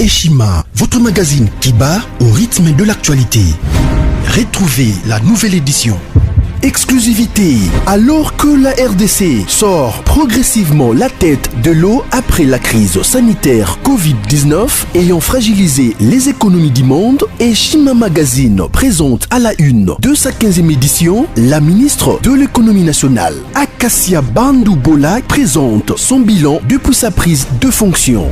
Eshima, votre magazine qui bat au rythme de l'actualité. Retrouvez la nouvelle édition. Exclusivité, alors que la RDC sort progressivement la tête de l'eau après la crise sanitaire Covid-19 ayant fragilisé les économies du monde, Eshima Magazine présente à la une de sa 15e édition la ministre de l'économie nationale, Acacia Bandou-Bola, présente son bilan depuis sa prise de fonction.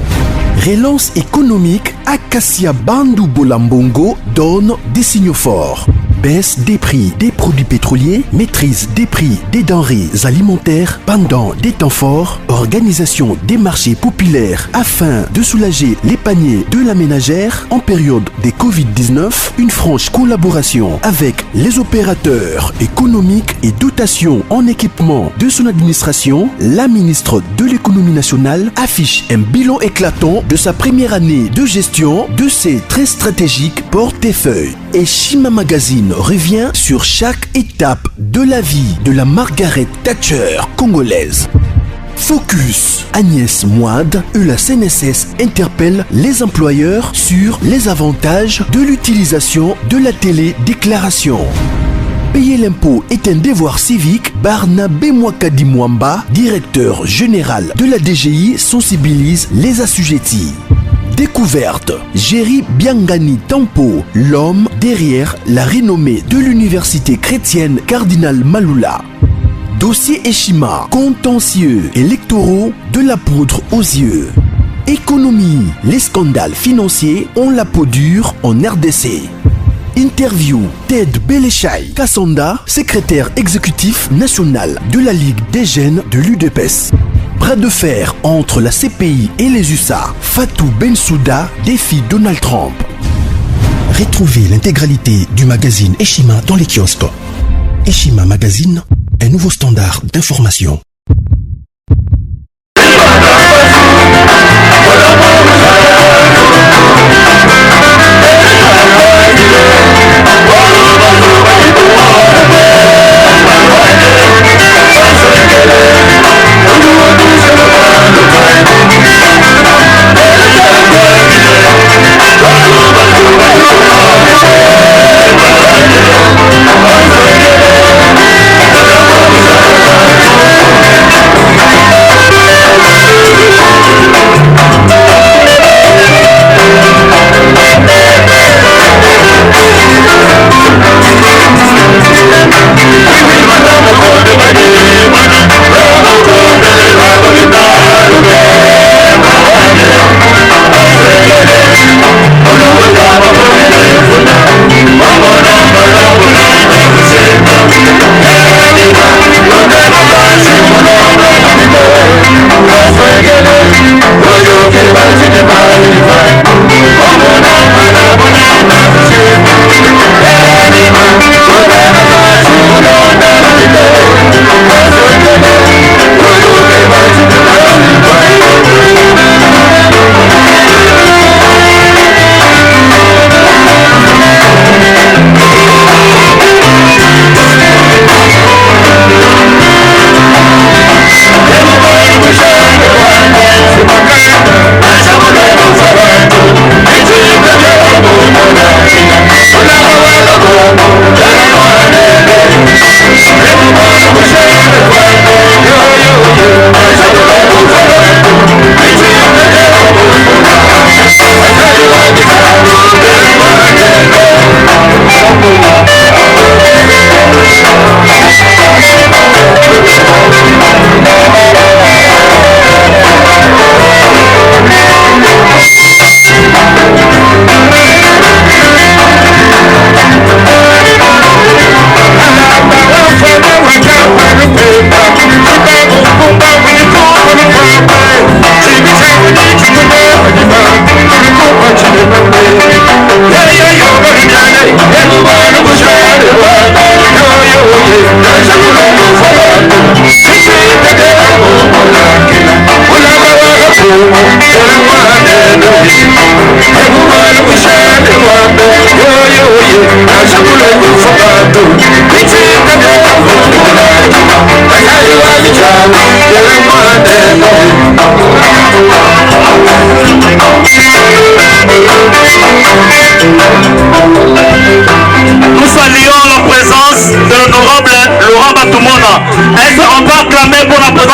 Relance économique, Acacia Bandou-Bola Mbongo donne des signaux forts. Baisse des prix des produits pétroliers, maîtrise des prix des denrées alimentaires pendant des temps forts, organisation des marchés populaires afin de soulager les paniers de la ménagère en période de Covid-19, une franche collaboration avec les opérateurs économiques et dotation en équipement de son administration, la ministre de l'économie nationale affiche un bilan éclatant de sa première année de gestion de ses très stratégiques portefeuilles. Eshima Magazine revient sur chaque étape de la vie de la Margaret Thatcher congolaise. Focus, Agnès Moide et la CNSS interpellent les employeurs sur les avantages de l'utilisation de la télédéclaration. Payer l'impôt est un devoir civique. Barnabé Mwakadi Mwamba, directeur général de la DGI, sensibilise les assujettis. Découverte, Jerry Biangani Tampo, l'homme derrière la renommée de l'université chrétienne Cardinal Malula. Dossier Eshima, contentieux électoraux de la poudre aux yeux. Économie, les scandales financiers ont la peau dure en RDC. Interview, Ted Belechai Kassonda, secrétaire exécutif national de la Ligue des jeunes de l'UDPS. Bras de fer entre la CPI et les USA. Fatou Bensouda défie Donald Trump. Retrouvez l'intégralité du magazine Eshima dans les kiosques. Eshima Magazine, un nouveau standard d'information.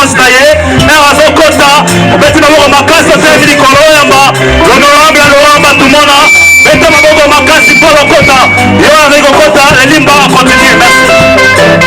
place na ye na azokota obeti maboko makasi otelemi likolo oyamba l'honorable Laurent Batumona beta maboko makasi mpo lokota yo azali kokota elimba akontinue.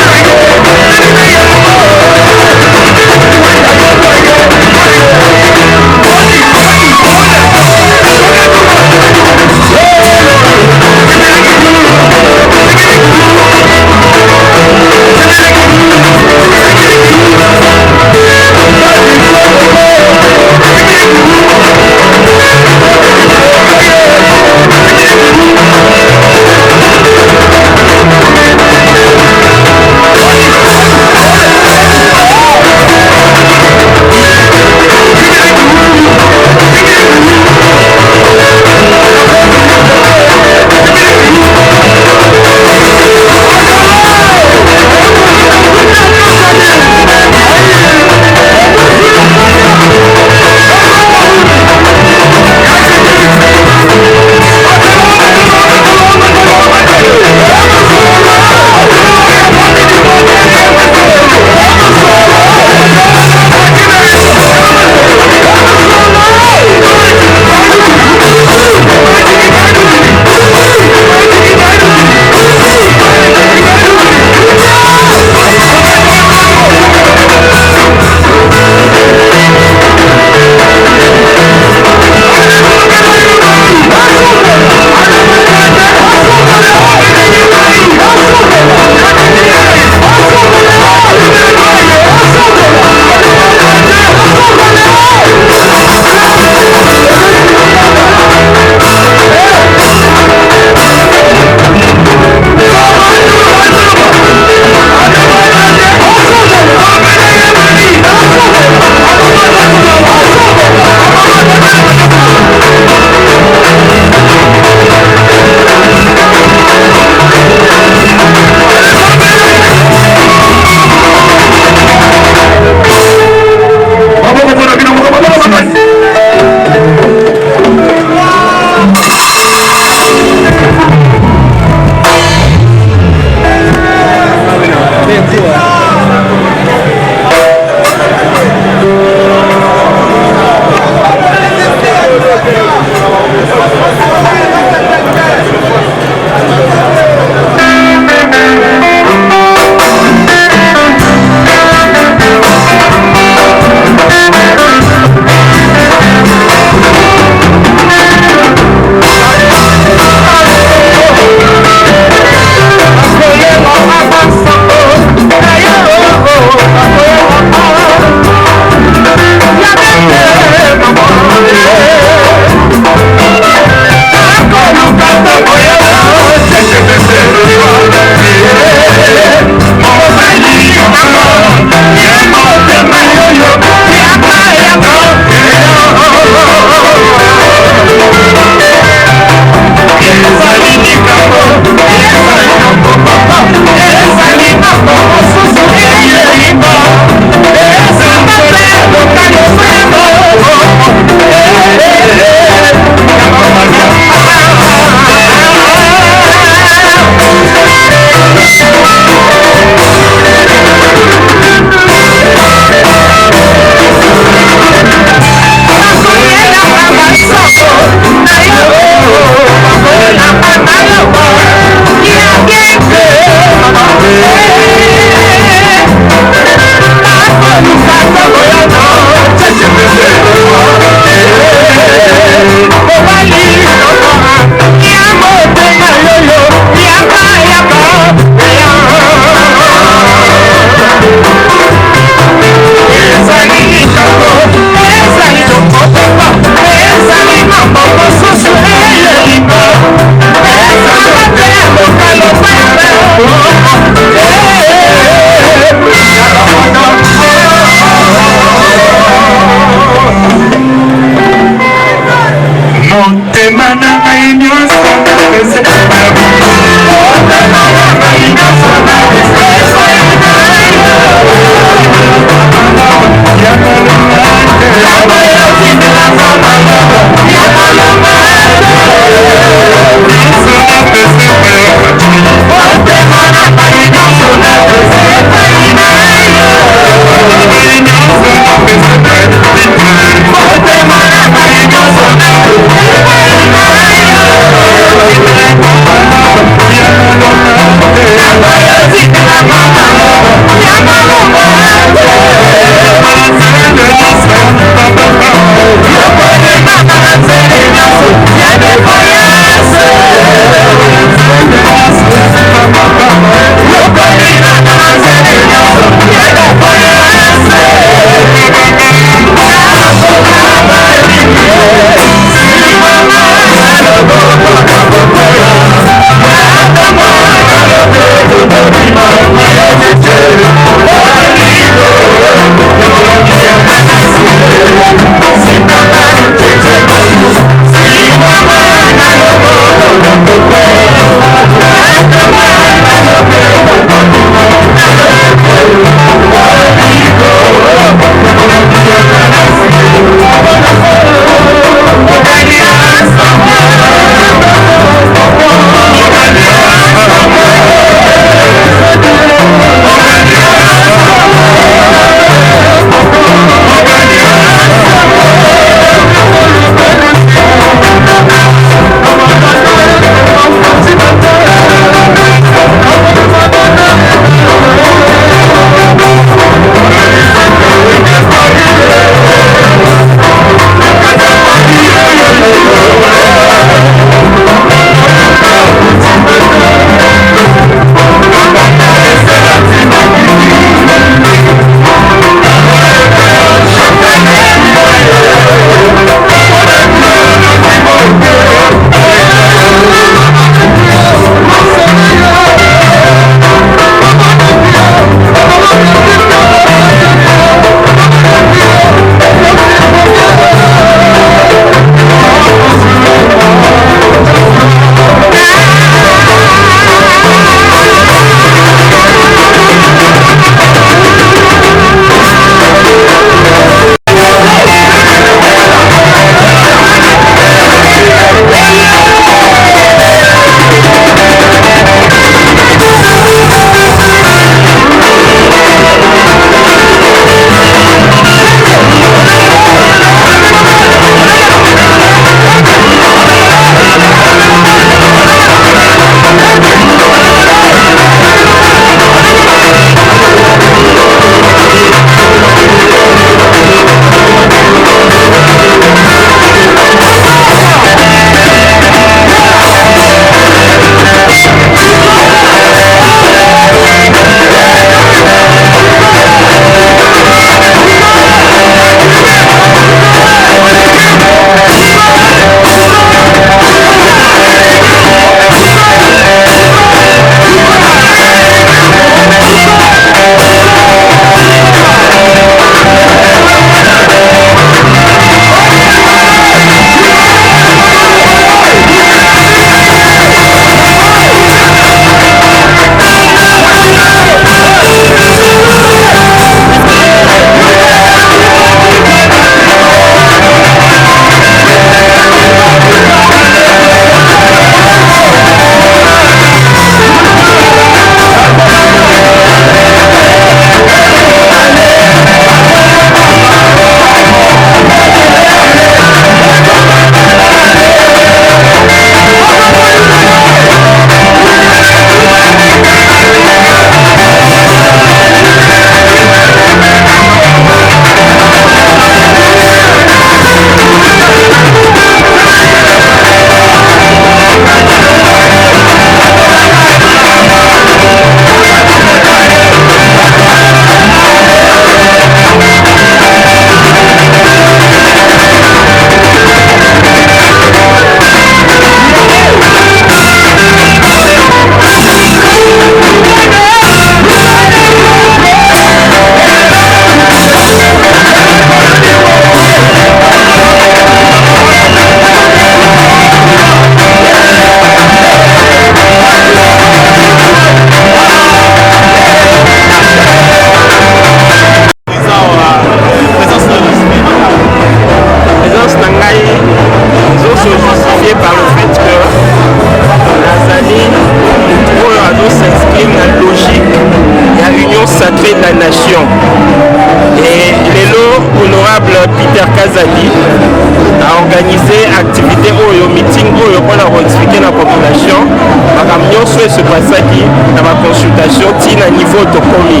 se passaki dans ma consultation tina niveau tokomi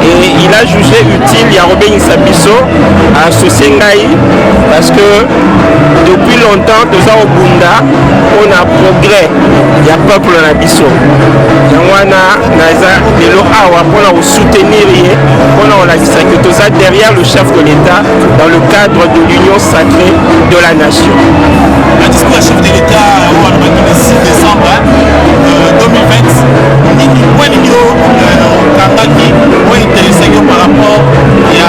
et il a jugé utile ya robengisa biso à associer ngai parce que depuis longtemps toza obunda on a progrès ya peuple na biso yangwana naza lelo awa pona ko soutenir ye pona on a dit que toza derrière le chef de l'État dans le cadre de l'union sacrée de la nation. Le discours du chef de l'État le 6 décembre 2020, par rapport à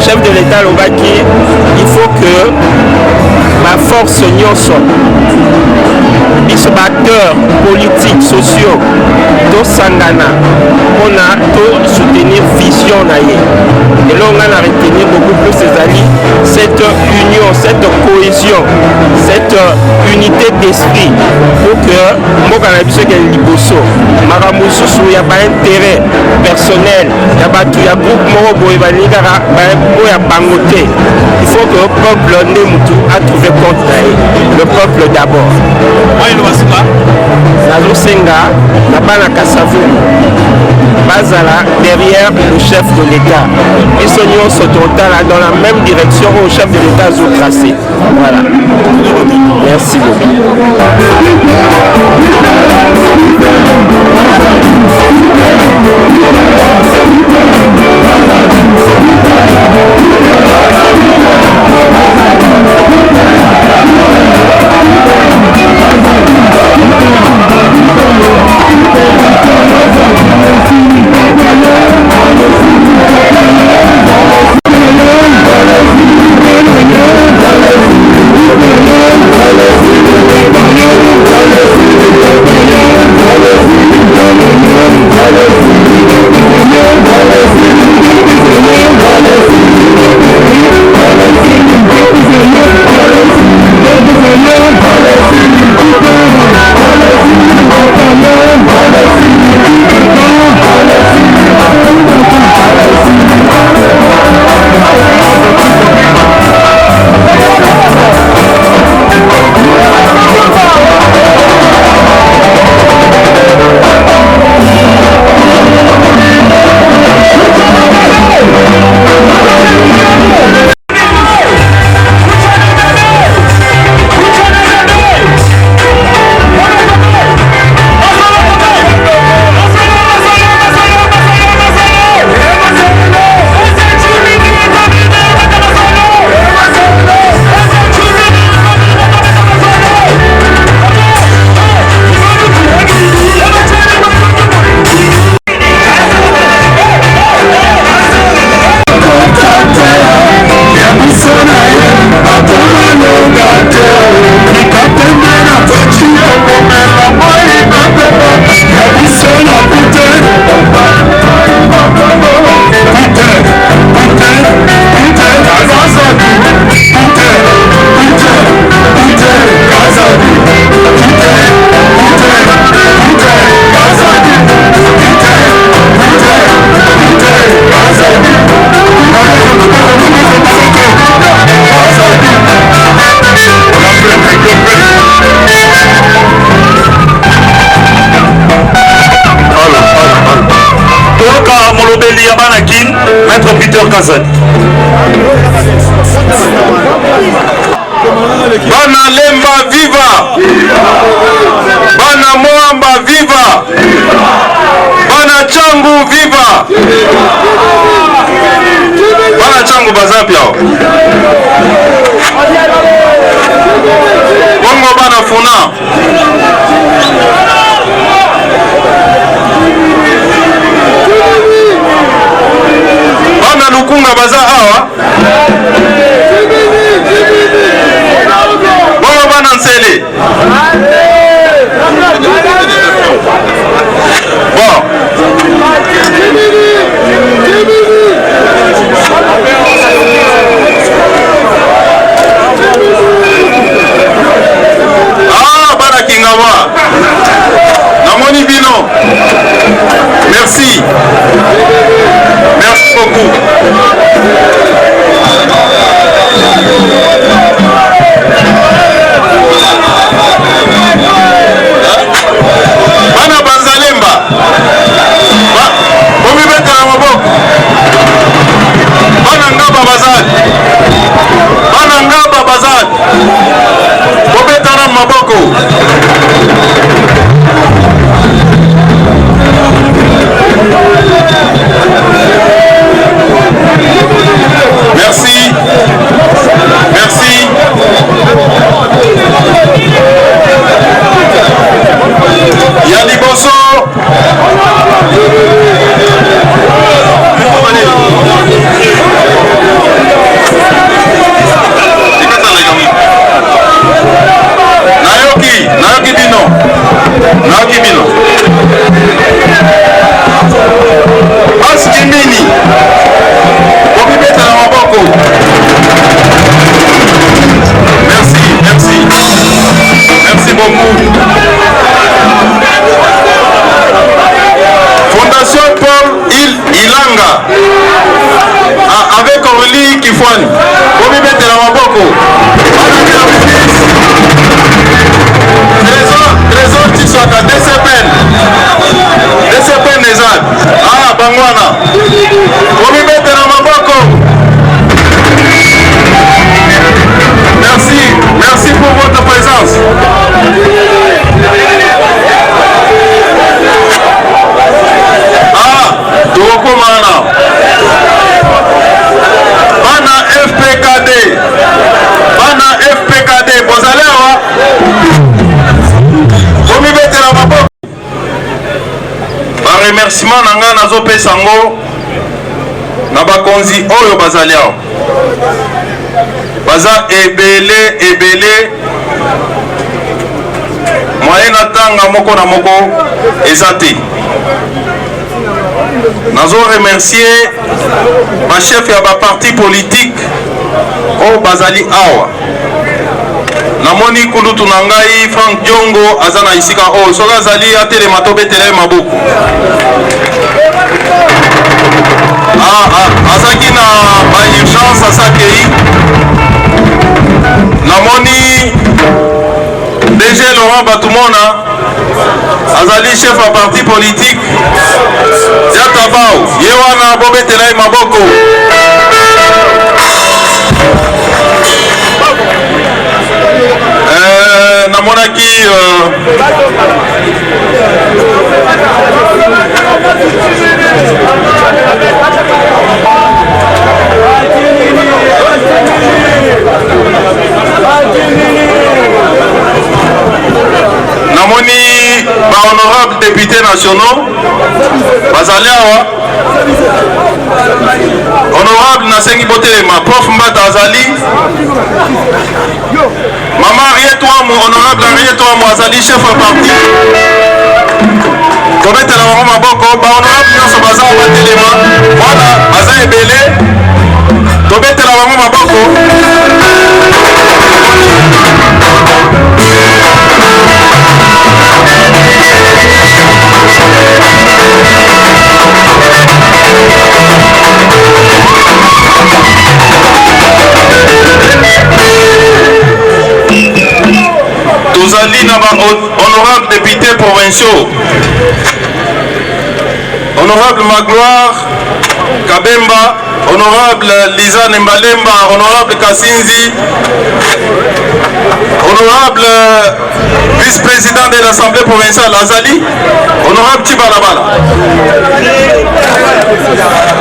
chef de l'État Lobaki, il faut que ma force nyonso biso acteurs politiques sociaux tosangana mpona to soutenir vision na ye elonga na retenir beaucoup plus ezali cette union, cette cohésion, cette unité d'esprit pour que mboka na biso ekende liboso makambo mosusu ya baintérêt personnel ya bato ya groupe moko boye balingi kaka oyo ya bango te. Il faut que le peuple nde mutu a trouvé compte na ye, le peuple d'abord. nazosenga na bana Kasavubu bazala derrière le chef de l'État biso nyonso totala dans la même direction au chef de l'État azo tracé. Voilà, merci beaucoup. Maître Peter Kazan. Bana Lemba viva! Bana Moamba viva! Bana Changu viva! Bana Changu bazapia. Bongo bana Funa. Bana Lukunga baza awa. Bongo bana Nsele. Bon. Ah, bana Kingawa. Namoni bino. Merci. Merci beaucoup. Naki bino. Askimini. Obibeta na maboko. Merci, merci. Merci beaucoup. Fondation Paul Ilanga. Avec Aurélie Kifwani. Obibeta na maboko. Trésor Tiswaka, DCPN Nezad. Ah, Bangwana. Obibete na maboko. Merci, merci pour votre présence. Ah, Doroko Mana. Bana FPKD. Bana FPKD. Bozalewa. Remerciement nanga nazo pesango na bakonzi oyo bazali awo baza ebele moyen na tanga moko na moko eza te. Nazo remercier ba chef ya ba parti politique oyo bazali awa. Namoni kulutu na ngai Frank Diongo aza na isika oyo soki azali atelema tobetela maboko. Azaki na ba urgence asakei. Namoni DG Laurent Batumona azali chef ya parti politique ya Tabao ye wana bobetela maboko. Namonaki namoni ba honorable députés nationaux bazali awa. Honorable nasengi botelema prof Mbata azali. Mama Arietoamo, honorable Arietoamo azali chef ya parti. Tobetela bango maboko ba honorable nyonso baza batelema. Voilà, baza ebele. Tobetela bango maboko. Tozali na ba honorable députés provinciaux. Honorable Magloire Kabemba, honorable Liza Nembalemba, honorable Kassinzi, honorable vice-président de l'Assemblée provinciale Azali, honorable Tibalabala,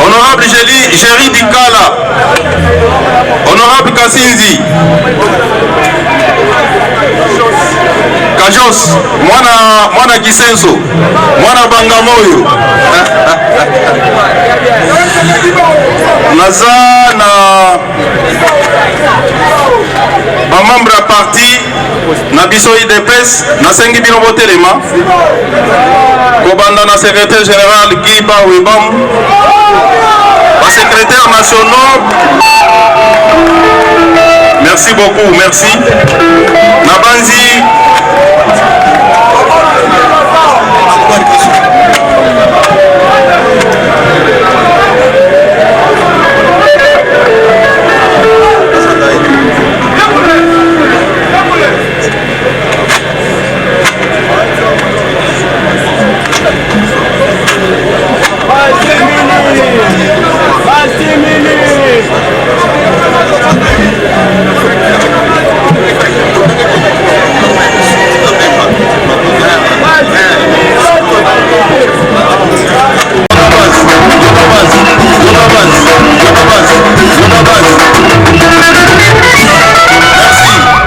honorable Géry Dikala, honorable Kassinzi, Kajos, mwana Kisenso, mwana Bangamoyo. Naza na bamembre ya parti na biso IDPS nasengi bino botelema kobanda na secrétaire général Guy Bawebam, ba secrétaires nationaux. Merci beaucoup, merci. Nabanzi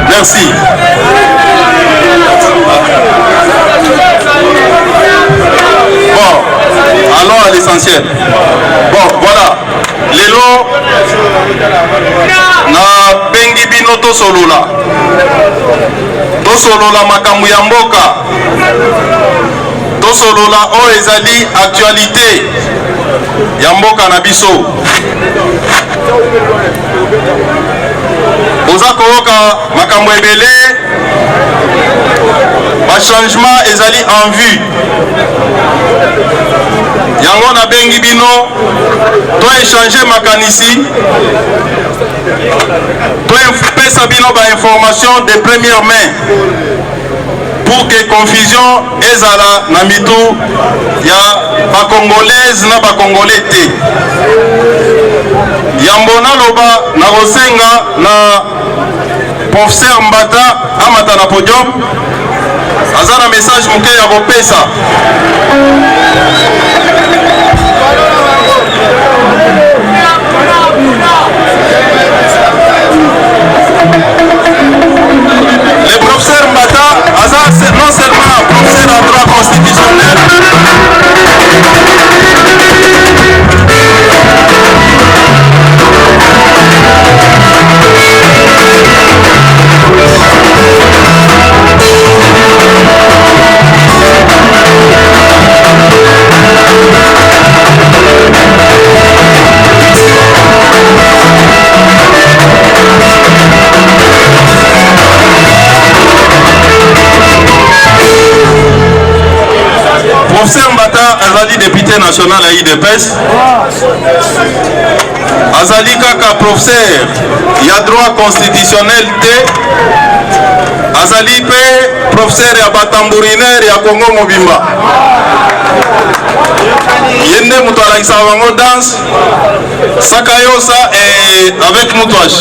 merci. Bon, allons à l'essentiel. Bon, voilà. Lelo na bengi bino to solola. To tosolola makambo ya mboka, tosolola oyo ezali actualité ya mboka na biso. Boza koyoka makambo ebele, ba changement ezali en vue. Yango na bengi bino to échanger makanisi, to pesa bino ba information de première main pour que confusion ezala na mitu ya ba congolaise na ba congolais te. Yambo naloba na kosenga na professeur Mbata amata na podium aza na message moke ya kopesa. Le professeur Mbata aza non seulement professeur en droit constitutionnel, professeur Mbata azali député national à IDPS, azali kaka professeur ya droit constitutionnel te, azali pe professeur ya batambourinaire ya Congo Mobimba. Yende mutu alakisa bango danse sakayosa avec moutouage,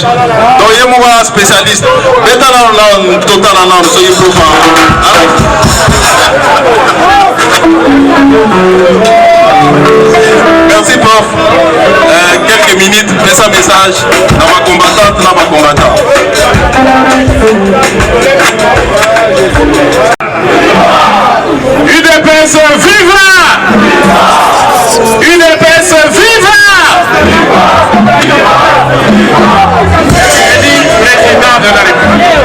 donc ye moka spécialiste beta na totala na soki profa. Merci prof. Quelques minutes, fais un message dans ma combattante, dans ma combattant. UDPS viva! UDPS viva! Élu président de la République.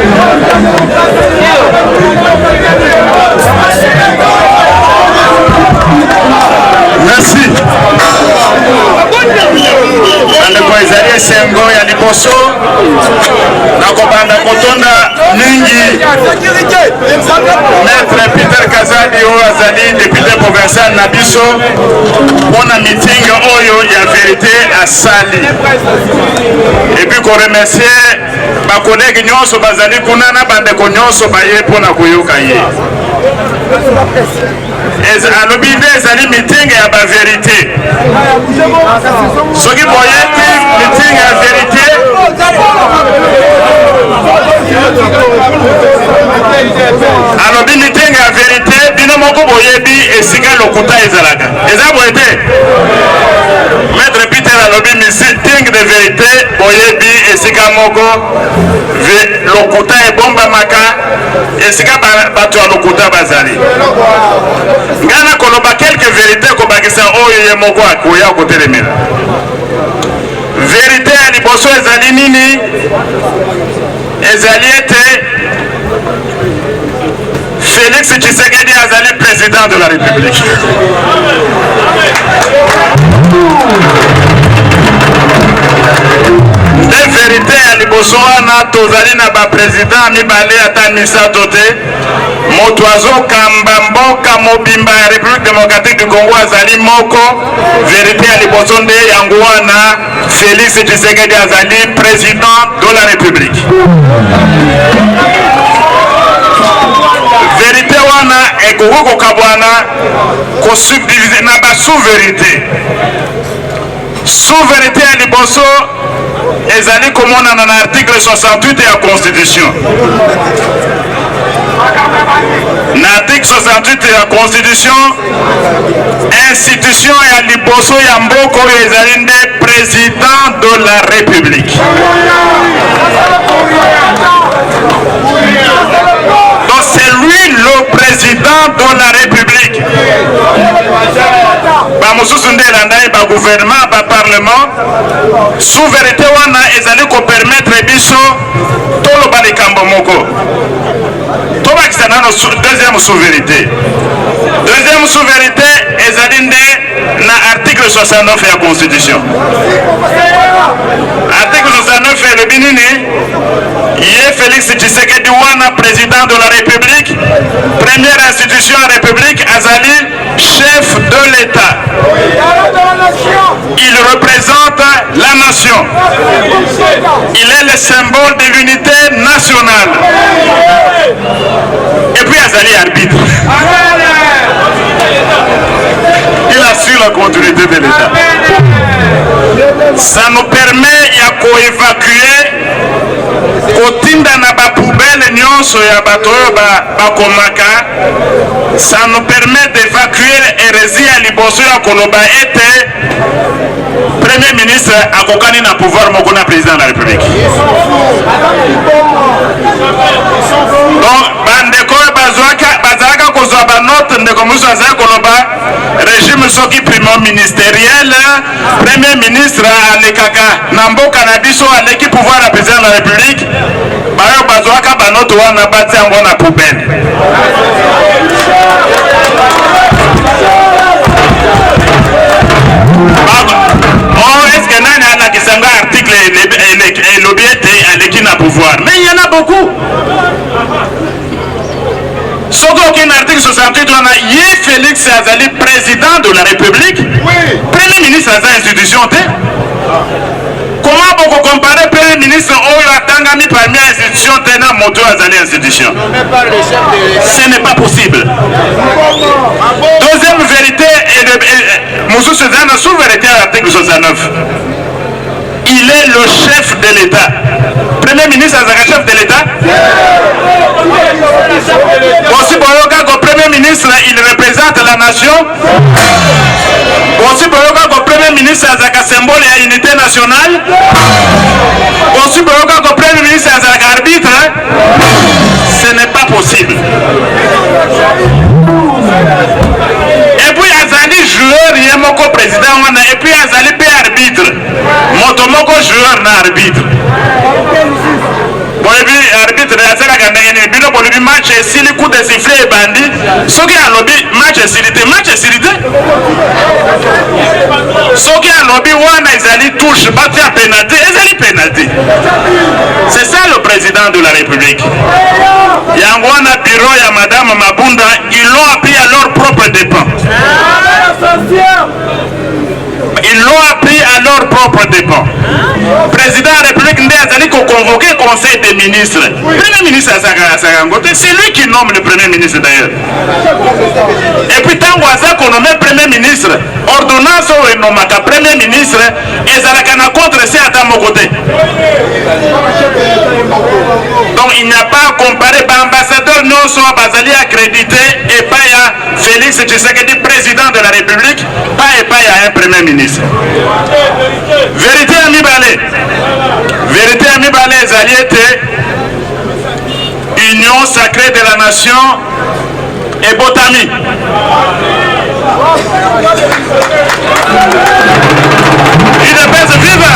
Merci. Bandeko ezali esengo ya liboso na kobanda kotonda mingi Maître Peter Kazadi oyo azali député provincial na biso mpona meeting oyo ya vérité asali, epuis koremercier bakolegi nyonso bazali kuna na bandeko nyonso baye mpona koyoka ye. alobi nde ezali meeting ya bavérité. Soki boyebi meeting ya vérité alobi meeting ya vérité bino moko boyebi esika lokuta ezalaka eza boye te. Maître Peter alobi meeting de vérité boyebi esika moko lokuta ebombamaka esika bato ya lokuta bazali. Ngana koloba quelques vérités kobakisa oyo ye moko akoya kotelemela. Vérité ya liboso ezali nini? Ezali ete Félix Tshisekedi azali président de la République. Nde vérité ya liboso wana tozali na ba président mibale ata misato te. Moto azokamba mboka mobimba ya République démocratique du Congo azali moko. Vérité ya liboso nde yango wana Félix Tshisekedi azali président de la République. Vérité wana ekoko kokabwana ko subdiviser na ba sous-vérité. Sous-vérité ya liboso ezali komonana na article 68 ya Constitution. Na article 68 ya Constitution, institution ya liboso ya mboko ezali nde président de la République. Donc c'est lui le président de la République. Bamususu nde landai bago gouvernement, ba parlement, souveraineté wana ezali ko permettre biso toloba likambo moko. Tobakisa nano deuxième souveraineté. Deuxième souveraineté ezali nde na article 69 ya constitution. Article 69 le binini Yé Félix Tshisekedi wana président de la République, première institution en République, azali chef de l'État. Il représente la nation. Il est le symbole de l'unité nationale. Et puis azali arbitre. Il assure la continuité de l'État. Ça nous permet de coévacuer kotinda na ba poubelle nyonso ya bato bakomaka. Ça nous permet d'évacuer l'hérésie à liboso ya koloba ete premier ministre akokani na pouvoir moko na président de la République. Donc bandeko bazalaka kozwa banote ndeko mosusu azali koloba régime soki primo ministériel premier ministre alekaka na mboka na biso aleki pouvoir ya président de la République, bayo bazwaka banote wana bati yango na poubelle. Est-ce que nani alakisanga article elobi ete aleki na pouvoir? Mais il y en a beaucoup. Soki aucun article 68 wana Yé Félix azali président de la République, premier ministre aza institution te. Comment beaucoup comparer premier ministre oyo atangami parmi institution te na moto azali institution? Ce n'est pas possible. Deuxième vérité Moussou Cézanne a souveraineté à l'article 69. Il est le chef de l'État. Premier ministre azali chef de l'État. Aussi Boyoka comme premier ministre, il représente la nation. Aussi Boyoka comme premier ministre, azaka symbole et unité nationale. Aussi Boyoka comme premier ministre, azaka arbitre. Ce n'est pas possible. Et puis azali joueur, il est mon président, et puis azali pe arbitre. Motomoko joueur na arbitre. Bon, et puis arbitre asalaka ndenge bino bolobi match esili coup de sifflet ebandi soki alobi match esilité soki alobi wana ezali touche batia penalty ezali penalty. C'est ça le président de la République. Yango wana bureau ya madame Mabunda, ils l'ont appris à leur propre dépens. Ils l'ont appris à leur propre dépens. Président de la République nde azali ko convoquer conseil des ministres. Premier ministre c'est lui qui nomme le premier ministre d'ailleurs. Et puis tango aza ko nommer premier ministre, ordonnance o enomaka premier ministre ezalaka na contre c'est à mon côté. Donc il n'y a pas à comparer ambassadeur non soit bazali accrédité et pas à Félix Tshisekedi président de la République, pas et pas à un premier ministre. Vérité à Mibale. Vérité à Mibale ezali ete union sacrée de la nation et botami. Une baisse vive.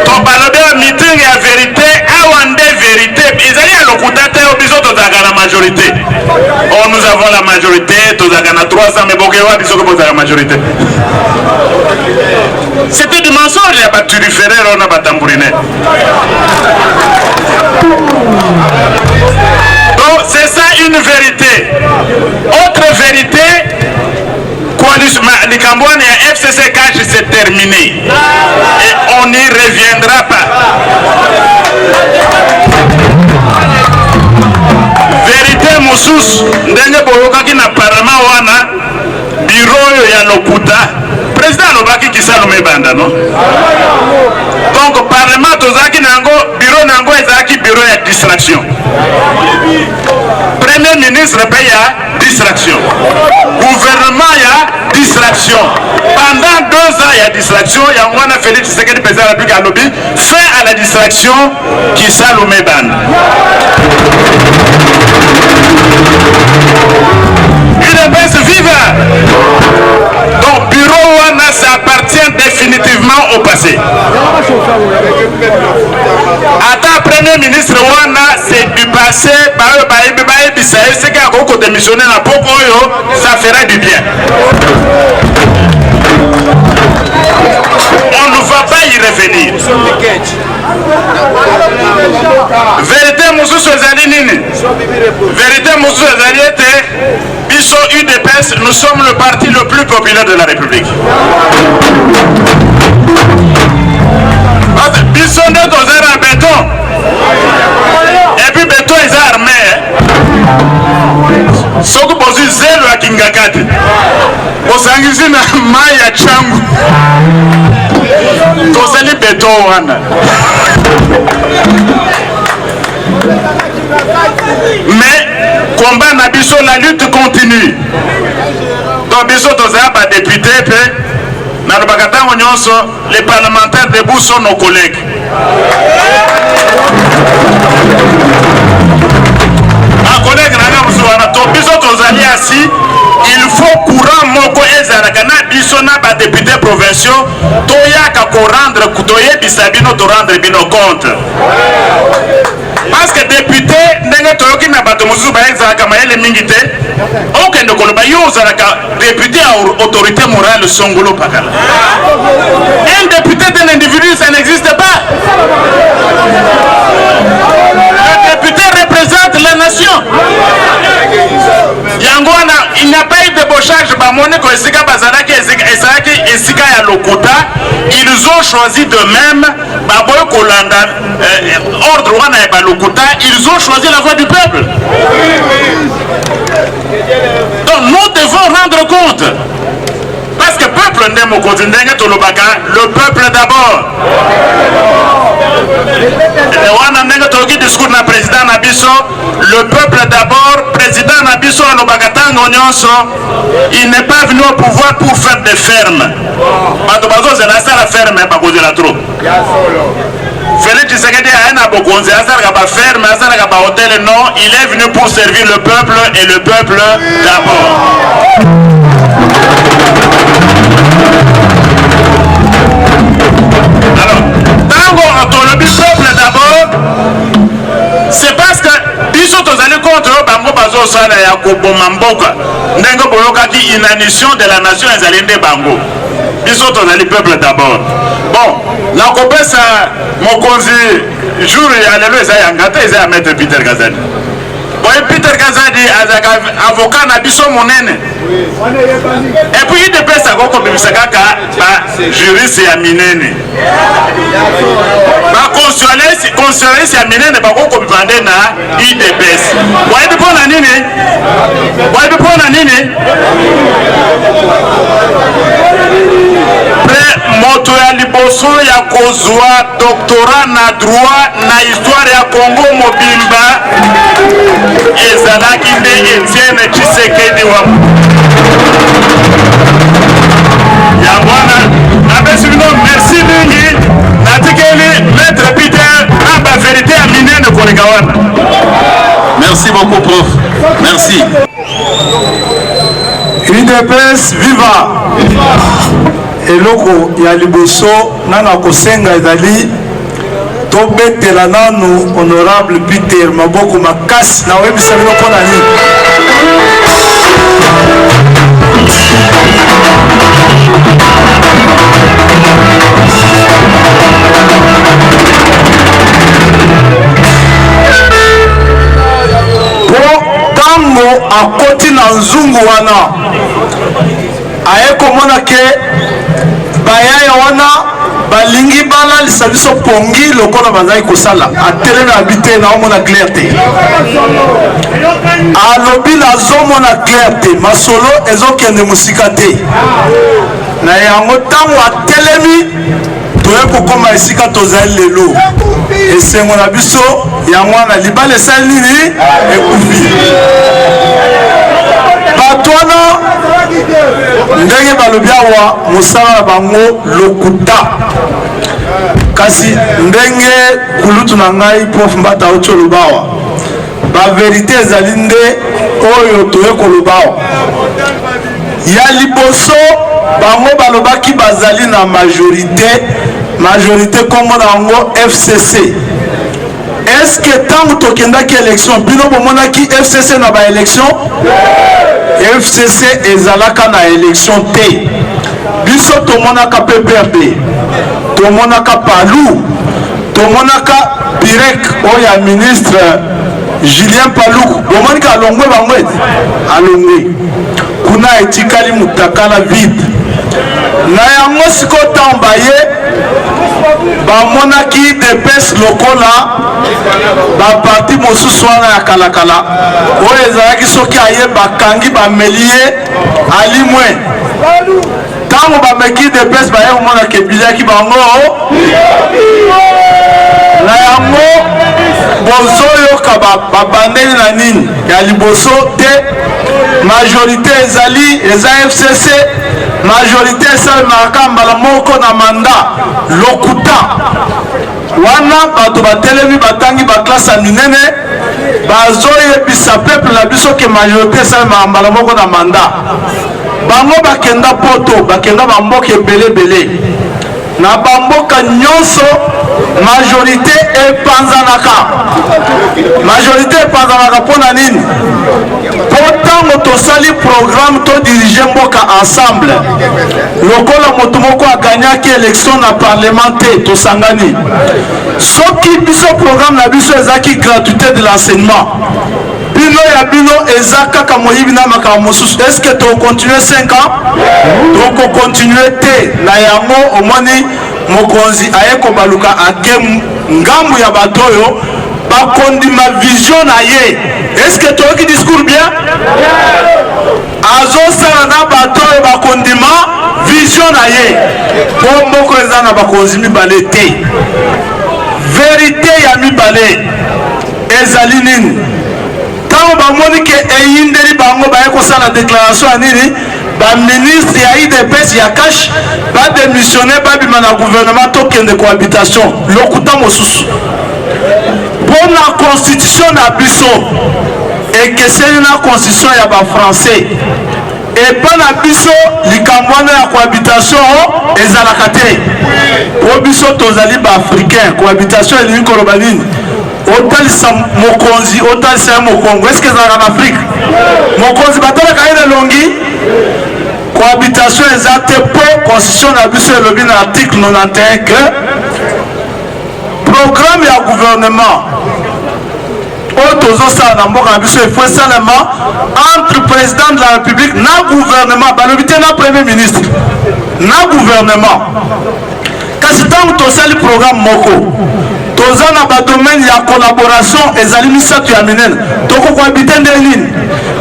Ton balobe meeting et vérité, awande vérité. Ezali à l'okutate au biso tozaka la majorité. Oh, nous avons la majorité, tozaka na 300 mais bokewa biso ko la majorité. C'était du mensonge ya baturi ferrer on a batambourine. Donc c'est ça une vérité. Autre vérité, Likambouane et FCC Cash c'est terminé. Et on n'y reviendra pas. Vérité Moussous, ndenge boyoka ki na parlement wana bureau ya lokuta. Président Lobaki qui salome banda non. Donc parlement tozaki nango bureau nango ezaki bureau ya distraction. Premier ministre paye ya distraction. Gouvernement ya distraction. Pendant 2 ans il y a distraction. Il y a un Félix Tshisekedi président de la République à lobby fait à la distraction qui salome banda. Une baisse vive. Donc passé. Ata premier ministre wana c'est du passé, c'est qu'on démissionner na Pokoyo, ça ferait du bien. On ne va pas y revenir. Vérité Moussou Sozali Nini. Vérité Moussou Sozali était Bisso UDPS, nous sommes le parti le plus populaire de la République. Bisso de dozer en béton. Et puis béton ils ont armé. Soko bozi zelo ya Kingakati. Osangizi na maya changu. Tosali béton wana. Mais combat na biso, la lutte continue. Donc biso tozala ba député pe na lobakatango nyonso, les parlementaires debout sont nos collègues. Un collègue na musuwana to biso tozali assis, il faut courant moko ezalaka na biso na ba député provinciaux toyaka ko rendre toyebisa bino to rendre bino compte. Parce que député ndenge toyoki na bato mosusu baezalaka mayele mingi te okende koloba yo ozalaka député à autorité morale songolo pakala. Un député d'un individu ça n'existe pas. Le député représente la nation. Yangwana, il n'y a pas eu de débauchage bamone ko esika bazalaki esika ya lokuta. Ils ont choisi de même baboy kolanda ordre wana ya balokuta, ils ont choisi la voie du peuple. Donc nous devons rendre compte. Parce que peuple ndemo konzindenge tolobaka, le peuple d'abord. Et wana ndenge toki discours na président na biso, le peuple d'abord, président na biso alobaka tango nyonso, il n'est pas venu au pouvoir pour faire des fermes. Bato bazo zela sala ferme ba kozela trop. Félix Tshisekedi a un abokonzi, azalaka ba ferme, azalaka ba hôtel, non, il est venu pour servir le peuple et le peuple d'abord. Alors, tango autonomie peuple d'abord, c'est parce que biso tozali contre bango bazo sala ya koboma mboka ndenge boyokaki inanition de la nation ezali nde bango. Biso tozali peuple d'abord. Bon, nakopesa mokonzi jour ya lelo eza yanga te eza ya maître Peter Kazadi. Boye Peter Kazadi azaka avocat na biso monene. Et puis il dépêche koko bimisa kaka ba juriste ya minene. Ba constitutionnaliste ya minene ba koko bibande na IDPS. Boye bipona nini? Boye bipona nini? Moto ya liboso ya kozwa doctorat na droit na histoire ya Congo mobimba ezalaki nde Etienne Tshisekedi wa yangwana napesi bino merci mingi natikeli maître Peter na ba vérité ya minene koleka wana. Merci beaucoup prof. Merci. UDPS viva. Eloko ya liboso nana kosenga ezali tobetela nanu honorable Peter maboko makasi na webisa bino mpona nini. Po tango akoti na nzungu wana aye komona ke bayaya wana balingi balalisa biso pongi lokola bazali kosala atelemi abi te naomona clair te alobi nazomona clair te masolo ezokende mosika te na yango ntango atelemi toye kokoma esika tozali lelo esengo na biso yango wana libala esali nini ekufi bato wana ndenge balobi awa mosala na bango lokuta kasi ndenge kulutu na ngai prof mbata oti oloba awa baverité ezali nde oyo toye koloba awa ya liboso bango balobaki bazali na majorité majorité comme on FCC. Est-ce que tant que tu as une élection, bino bomona ki FCC na ba élection? FCC ezalaka na élection T. Biso to monaka PPRD, to monaka Palou, to monaka Birek, oya ministre Julien Palou, bomonika alongwe bangwe, alongwe. Kuna etikali mutakala vide. Na yango siko tambaye, bamonaki depes lokola, ba parti mosusu wana ya kalakala. Oyo ezalaki soki aye bakangi bamelie alimwe. Tango bameki depes baye omona kebilaki bango. Na yango bozoyoka babandeli na nini ya liboso te. Majorité ezali eza FCC, majorité esalemaka mbala moko na manda lokuta wana bato batelemi batangi baklase ya minene bazoyebisa peuple na biso ke majorité esalemaka mbala moko na manda. Bango bakenda poto, bakenda bamboka ebele na bamboka nyonso majorité epanzanaka. Majorité epanzanaka mpona nini? Pourtant tosali programme to diriger mboka ensemble. Lokola moto moko aganyaki élection na parlementaire tosangani. Soki biso programme na biso ezaki gratuité de l'enseignement. Bino ya bino ezaka kaka moyibi na makambo mosusu. Est-ce que tu continuer 5 ans? Donc continuer te na yango omoni mokonzi ayeko baluka ake ngambu ya batoyo bakondima vision na ye. Est-ce que tu as discours bien? Azosala na batoyo bakondima vision na ye. Bomboko eza na bakonzi mibale te. Vérité ya mibale ezali nini? Tango bamoni ke eyindeli bango baye kosala déclaration ya nini? Ba ministre ya IDPS ya cash ba démissionner ba bima na gouvernement tokende cohabitation lokuta mosusu. Pour la constitution na biso ekeseni na constitution ya ba français et pas na biso likambwana ya cohabitation ezalaka te. Po biso tozali ba africain cohabitation elingi koloba nini? Otalisa mokonzi otalisa mokongo. Est-ce que ezalaka na Afrique? Mokonzi batalaka ye na longi cohabitation ezate po constitution na biso elobi na article 91 que programme ya gouvernement oyo tozosala na mboka na biso efo esalema entre président de la république na gouvernement, balobi te na premier ministre na gouvernement. Kasi ntango tosali programme moko toza na badomaine ya collaboration ezali misato ya minene tokokohabite nde nini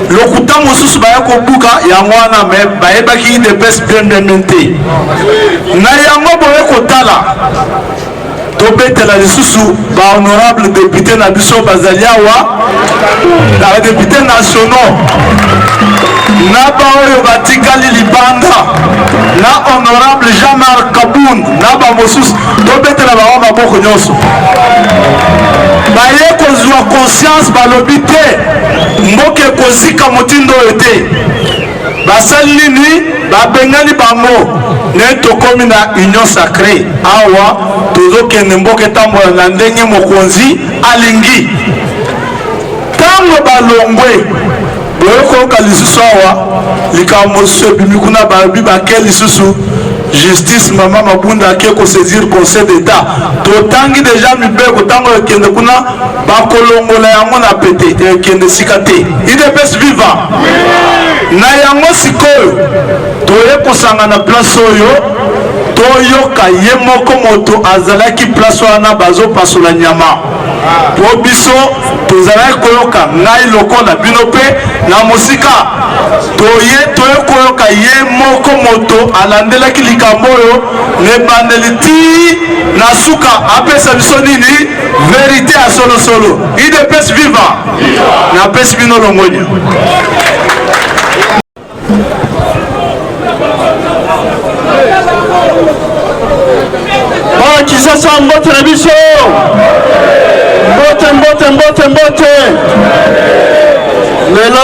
lokuta mosusu baya kobuka yango wana me bayebaki IDPS bien te na yango boye kotala tobetela lisusu bahonorable député na biso bazali awa na badéputé nationaux na baoyo batikali libanda na honorable Jean-Marc Kaboun na bamosusu tobetela bango maboko nyonso baye kozwa conscience balobi te mboka ekozika motindo oyo te basali nini babengani bango ne tokomi na union sacrée awa tozokende mboka etambola na ndenge mokonzi alingi ntango balongwe boyokoyoka lisusu awa likambo mosusu ebimi kuna balobi bake lisusu justice mama Mabunda ake kosaisir conseil d'état totangi deja mibeko ntango ekende kuna bakolongola yango na pete ekende sika te IDPS viva na yango sikoyo toye kosanga na place oyo toyoka ye moko moto azalaki place wana bazopasola nyama po biso tozalaki koyoka ngai lokola bino mpe na mosika toye koyoka ye moko moto alandelaki likambo oyo nebandeli ti na suka apesa biso nini vérité ya solosolo IDPS viva napesi bino longonia. Kisasa mbote na biso mbote lelo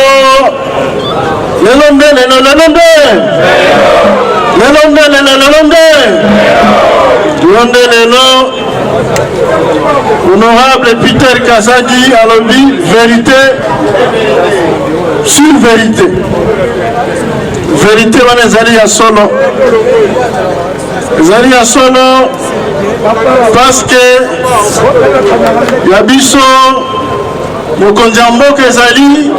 Honorable Peter Kazadi a lobby vérité sur vérité. Vérité wanezali ya solo. Zali ya solo parce que yabiso mokonzi ya mboka ezali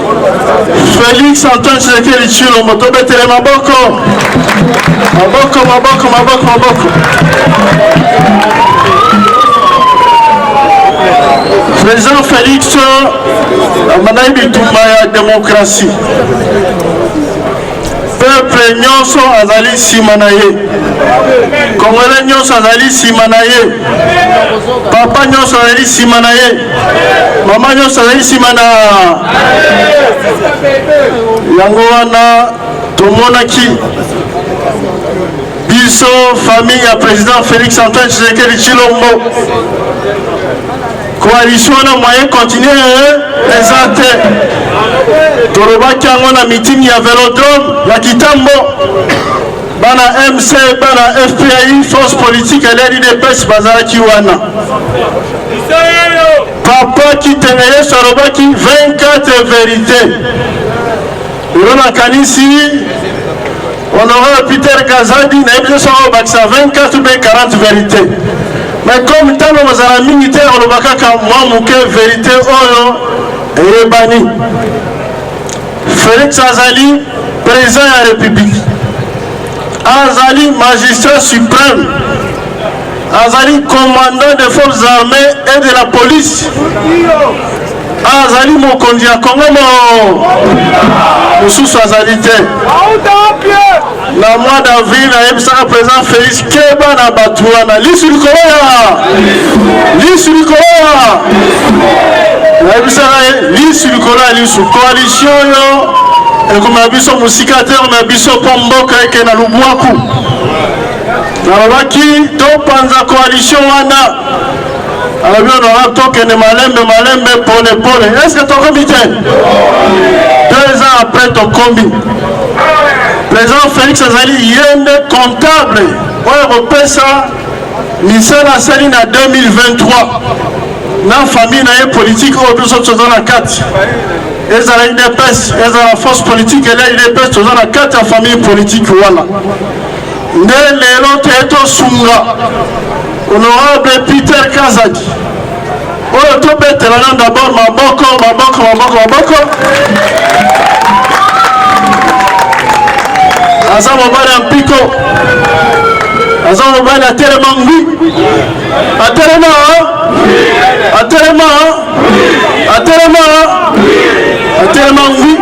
Félix Antoine Tshisekedi Tshilombo. Tobetele maboko. Maboko, maboko, maboko, maboko. Président Félix amanayi bitumba ya démocratie. Peuple nyonso azali nsima na ye. Congolais nyonso azali nsima na ye. Papa nyonso azali nsima na ye. Mama nyonso azali nsima na yango wana tomonaki biso famille ya président Félix Antoine Tshisekedi Tshilombo. Coalition na moyen continuer eza te. Tolobaki yango na meeting ya Vélodrome ya Kitambo. Bana MC, bana FPI, force politique et l'UDPS bazalaki wana. Papa Kitengele Salobaki 24 vérités. Rona Kanisi, honorable Peter Kazadi, na ebile soro bakisa 24 ou 40 vérités. Mais comme talo bazala mingi te olobaka ka mwa muke vérité oyo eyebani. Félix Azali, président de la République. Azali, magistrat suprême. Azali, commandant des forces armées et de la police. Azali, mokonzi ya Congo mosusu azali te. Na mois d'avril, na yebisaka président Félix Keba na Batouana. Lisu likoloya. Lisu likoloya. Na yebisaka lisu likoloya lisu. Coalition yo. Et comme la biso musikateur, na biso pomboka eke na lubwaku. Nalobaki to panza coalition wana. Alors on a toqué de malembe pole. Est-ce que ton comité 2 ans après ton combi président Félix Azali yende comptable pour repesa misala saline en 2023 na famille na politique au plus dans la 4 et à l'UDPS et à la force politique et l'UDPS dans la 4 famille politique voilà ne lelo teto sunga honorable Peter Kazadi oyo tobetela na d'abord maboko aza mobali ya mpiko aza mobali atelema ngwi atelema ngwi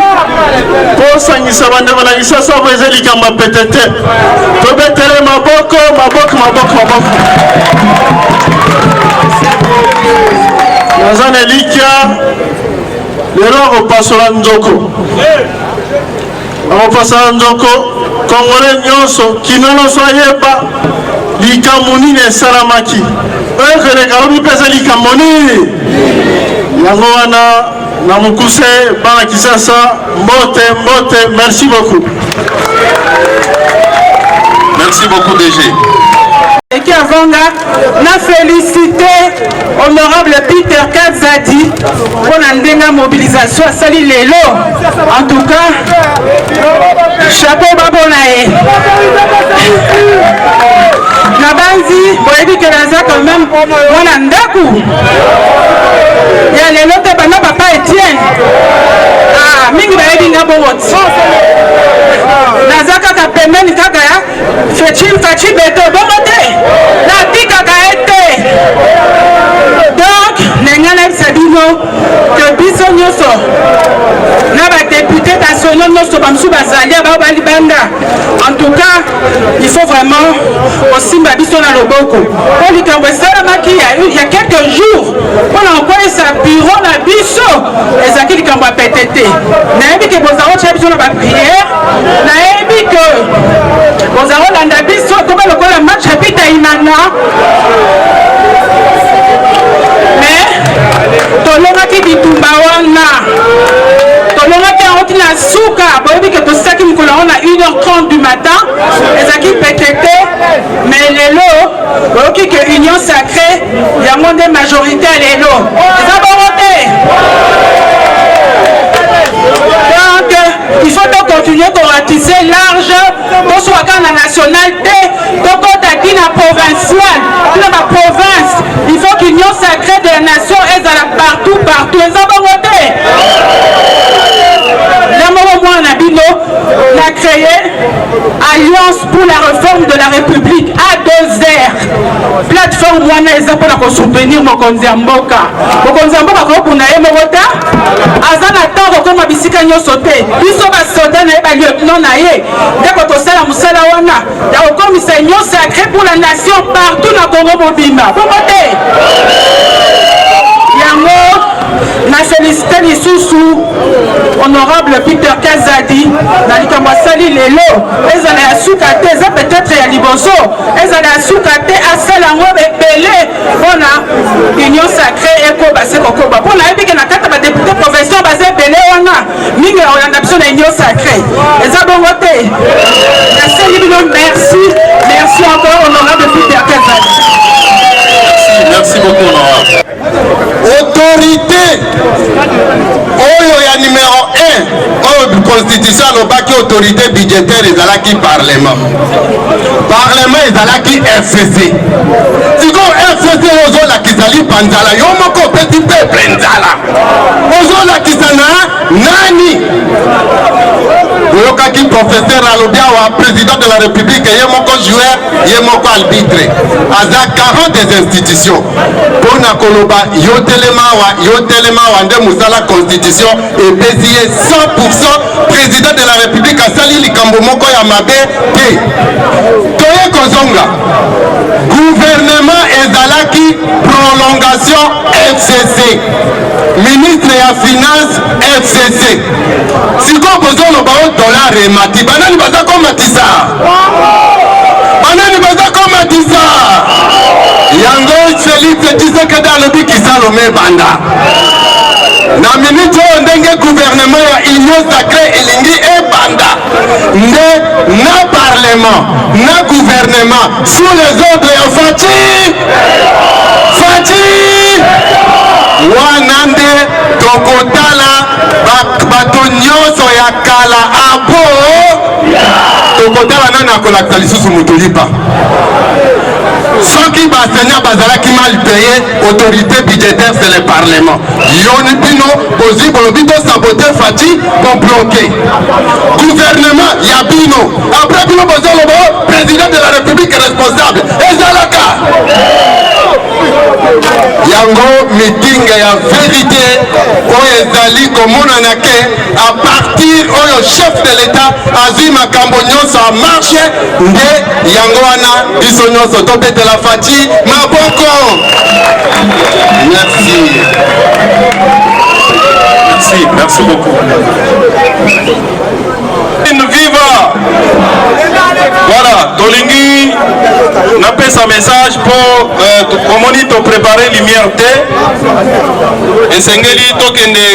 po sangisa bandeko na lisasa po eza likambo pete te tobetele maboko naza na elikya lelo akopasola nzoko Congolais nyonso kino nyonso ayeba likambo nini esalamaki oyokeleka lobi mpeza likambo nini yango wana na mokuse bana Kisasa mbote merci beaucoup. Merci beaucoup DG. Et qui avanga na félicité honorable Peter Kazadi pour la ndenga mobilisation à sali lelo. En tout cas, chapeau babonae. Nabanzi, boyebi que naza quand même mwana ndaku. Ya lelo te bana papa Etienne. Ah, mingi bayebi nga bobot. Naza kaka pembeni kaka ya fachi beto bomote. La tika kaete. Donc, nengana bisabino que biso nyoso. Na ba député national nyoso bamsu bazalia ba balibanda. En tout cas, il faut vraiment aussi biso na loboko. Pour likambo salamaki il y a quelques jours, on a envoyé sa bureau na biso ezaki likambo a PTT. Na yebi ke bozaro tya biso na ba prière, na yebi que bozaro landa biso comme le kola match habita inana. Mais tolongaki bitumba wana. Tolongaki en route na suka, boyebi ke tosaki mikola wana 1h30 du matin, les équipes PTT, mais les lots, ok, que Union Sacrée, il y a moins de majorité à les lots. Les abonnés. Donc, il faut donc continuer à ratisser large, pour soit dans la nationalité, donc on a dit la provinciale, dans la province, il faut qu'Union Sacrée de la nation est partout, partout. Les abonnés. On a créé Alliance pour la réforme de la République A2R. Plateforme où on a pour soutenir Mokonzi Mboka. Mokonzi Mboka pour naïe Morota. Azan attend comme Abisika nyo sauté. Ils sont pas sautés na lieutenant naïe. Dès que tu sais la musala wana, il y a encore une Union Sacrée pour la nation partout dans Congo Mobimba. Pour côté. Yango. Na félicité lisusu honorable Peter Kazadi na likambo asali lelo ezala ya suka te eza peut-être ya liboso ezala ya suka te asala yango ebele mpona Union Sacrée ekoba se kokoba mpona yebike na kati ya badepute provincial baza ebele wana mingi ya kolanda biso na Union Sacrée eza bongo te naseli bino merci encore honorable Peter Kazadi. Merci beaucoup honorable. Autorité oyo ya numéro 1 oyo constitution alobaki autorité budgétaire ezalaki parlement ezalaki FCC sikoyo FCC ozolakisa lipanzala yo moko opesi peuple nzala ozolakisa na nani oyokaki professeur alobi awa président de la république ye moko joueur ye moko arbitre aza 40 des institutions mpona koloba yo telema awa nde mosala constitution epesi ye 100% président de la république asali likambo moko ya mabe te toye kozonga gouvernement ezalaki prolongation FCC ministre ya finance FCC sikoyo bozoloba o dollar emati banani baza komatisa yango Félix Tshisekedi alobi kisalome banda na minute oyo ndenge gouvernement ya Union Sacrée elingi ebanda nde na parlement na gouvernement sous les ordres ya Faci wana nde tokotala bato nyonso ya kala abo tokotala nani akolakisa lisusu moto lipa soki basenya bazalaki mal payé autorité budgétaire c'est le parlement yoni bino bozi bolobi to saboter Faci pour bloquer gouvernement ya bino après bino bozolobo président de la république responsable ezalaka yango meeting ya vérité oyo ezali komonana ke à partir oyo chef de l'état azwi makambo nyonso a marche nde yango wana biso nyonso tobetela Faci maboko. Merci beaucoup. Viva! Voilà, Tolingi n'a pas sa message pour comment il te préparer lumière T et Sengeli tokende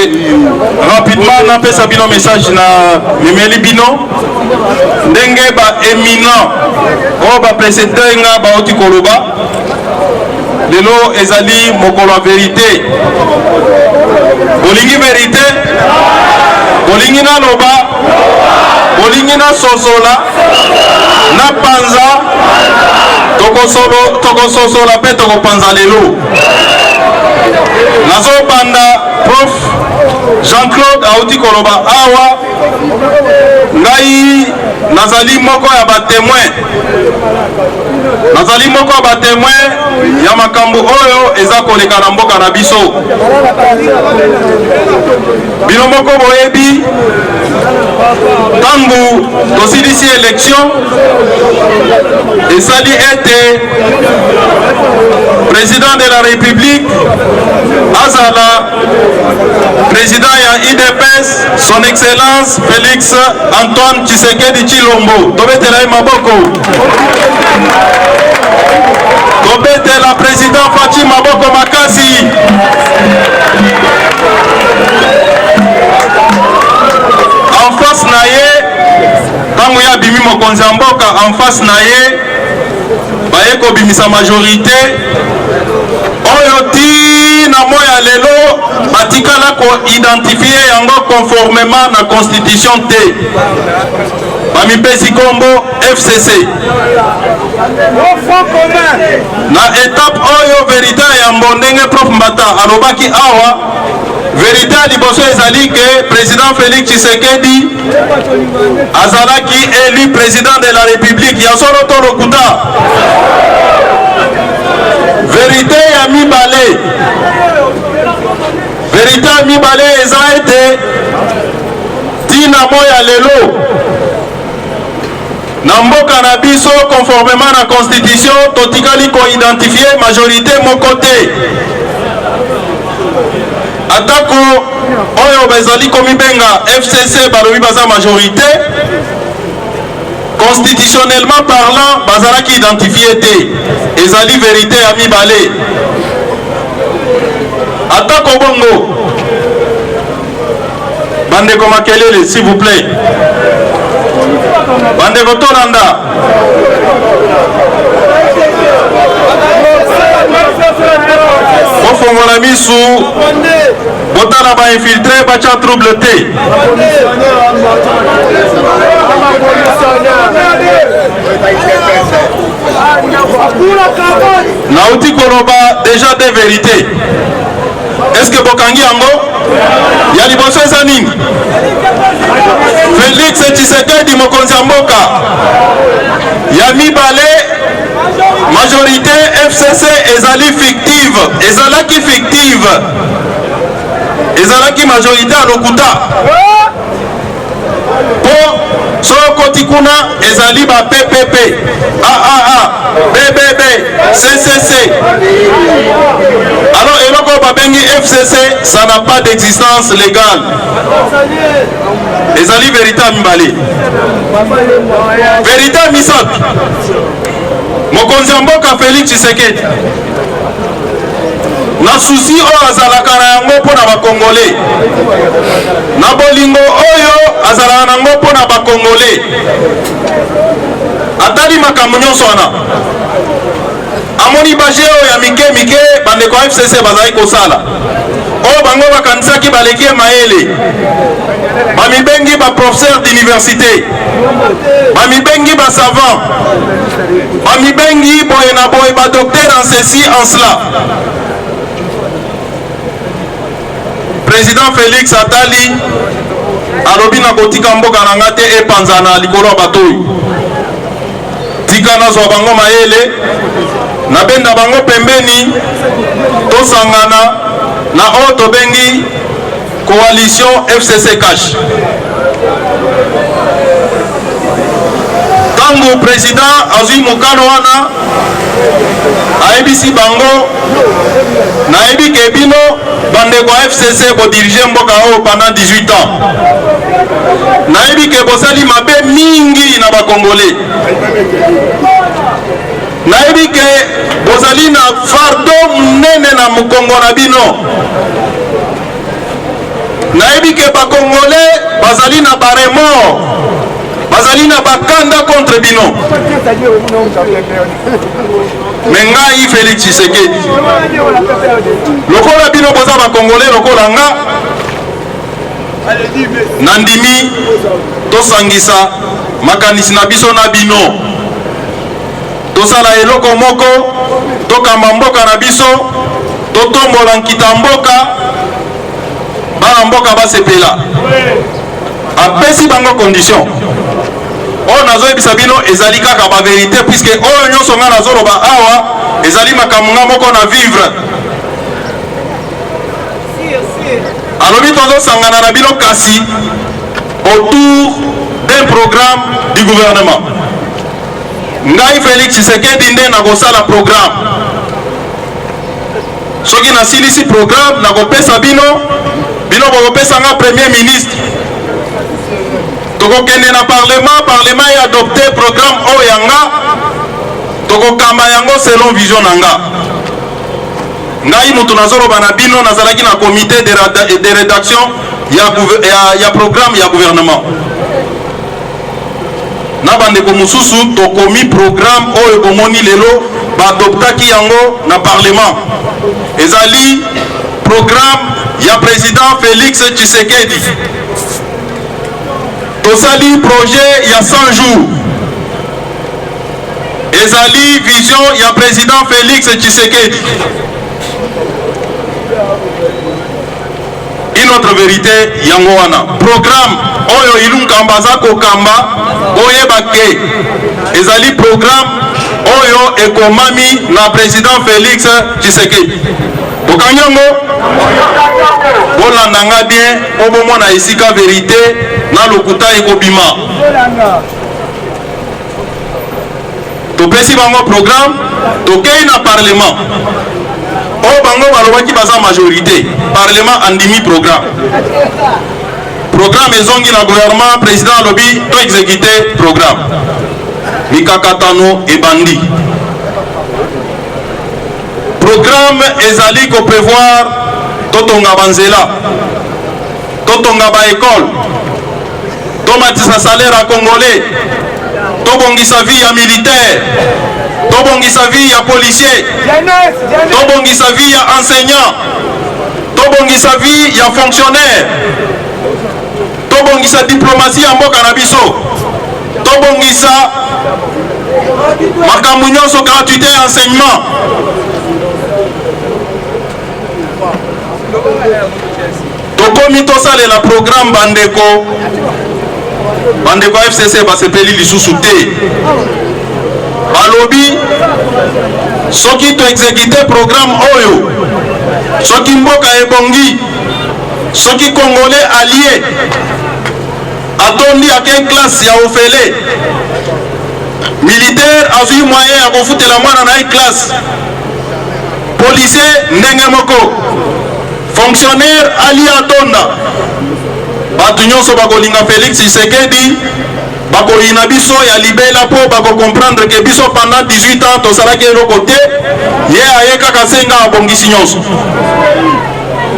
rapidement n'a pas sa bino message na Mimeli bino ndenge ba éminent o ba président nga ba oti koloba lelo ezali mokolo vérité bolingi vérité bolingi na loba bolingi na sosola na panza tokososola pe tokopanza lelo nazobanda prof Jean-Claude auti koloba awa ngai nazali moko ya batémoin ya makambo oyo eza koleka na mboka na biso bino moko boyebi tangu tosilisi élection esali ete président de la république azala président ya IDPS son excellence Félix Antoine Tshisekedi Tshilombo tobetela ye maboko tobetela président Faci maboko makasi en face na ye tango ya mokonzi ya mboka en face na ye baye kobimisa majorité oyo ti na moya lelo batikala koidentifie yango conformément na constitution te bamipesi kombo FCC na étape oyo vérité ya mbondenge prof Mbata alobaki awa vérité ya liboso ezali ke président Félix Tshisekedi azalaki élu président de la République ya solo to lokuta vérité ya mibale vérité ya mibale eza ete tina moya lelo na mboka na biso conformément na constitution totikali koidentifie majorité moko te atako oyo bazali komibenga FCC balobi baza majorité constitutionnellement parlant bazalaki identifié te ezali vérité ya mibale atako bongo bandeko makelele s'il vous plaît bandeko tolanda bofongola misu botala bainfiltré batya trouble te nauti koloba déjà des vérités. Est-ce que bokangi yango ya liboso eza nini? Félix Tshisekedi mokonzi ya mboka ya mibale majorité FCC ezali fictive ezalaki majorité à lokuta po sokoti kuna ezali ba PPP AAA BBB CCC alors eloko babengi FCC ça n'a pas d'existence légale ezali vérité mibale vérité misato mokonzi ya mboka Félix Tshisekedi na susi oyo azalaka na yango mpona bakongole na bolingo oyo azalaka nango mpona bakongole atali makambo nyonso wana amoni baje oyo ya mike bandeko ya FCC bazali kosala oyo bango bakanisaki baleki mayele bamibengi baprofesseur d'université bamibengi basavant bamibengi boye na boye badocteur en ceci en cela. Président Félix atali alobi na kotika mboka na nga te epanzana likolo ya bato oyo tika nazwa bango mayele nabenda bango pembeni tosangana na oyo tobengi coalition FCC Cash. Tango président azwi mokano wana ayebisi bango nayebi ke bino bandeko FCC bodirige mboka oyo pendant 18 ans nayebi ke bosali mabe mingi na bakongole nayebi ke bozali na fardo munene na mokongo na bino nayebi ke bakongole bazali na baremort bazali na bakanda contre bino me ngai Félix Tshisekedi lokola bino boza bakongole lokola nga nandimi tosangisa makanisi na biso na bino tosala eloko moko tokamba mboka na biso totombola nkita mboka bana mboka basepela apesi bango condition oyo nazoyebisa bino ezali kaka ba vérité puisque oyo nyonso nga nazoloba awa ezali makambo nga moko na vivre alobi tozosangana na bino kasi autour d'un programme du gouvernement ngai Félix Tshisekedi nde nakosala programme soki nasilisi programme nakopesa bino bokopesa nga premier ministre tokokende na parlement ya adopté programme oyo yanga tokokamba yango selon vision nanga ngai mutu nazoloba na bino nazalaki na comité de rédaction ya programme ya gouvernement na bandeko mosusu tokomi programme oyo bomoni lelo baadoptaki yango na parlement. Ezali programme ya président Félix Tshisekedi. Tosali projet ya 100 jours. Ezali vision ya président Félix Tshisekedi. Une autre vérité yango wana programme oyo ilunkambaza kokamba oyebake ezali programme oyo ekomami na président Félix Tshisekedi. Bokanyango bolandanga bien obomona esika vérité na lokuta ekobima. Topesi bango programme tokei na parlement. O bango balobaki baza majorité parlement andimi programme ezongi na gouvernement président alobi to exécuter programme mikakatano ebandi. Programme ezali ko prévoir totonga banzela totonga ba école tomatisa salaire à congolais tobongisa vie ya militaire tobongisa vie ya policier tobongisa vie ya enseignant tobongisa vie ya fonctionnaire tobongisa diplomatie ya mboka na biso tobongisa makambo nyonso gratuité ya enseignement. Tokomi tosalela programme bandeko FCC basepeli lisusu te balobi soki to exécuter programme oyo soki mboka ebongi soki congolais allié atondi ake classe ya ofele militaire azui moyen ya kofutela mwana na classe policier ndenge moko fonctionnaire allié atonda bato nyonso bakolinga Félix Tshisekedi bakoyina biso ya libela po bakocomprendre ke biso pendant 18 ans tosalaki eloko te ye aye kaka senga abongisi nyonso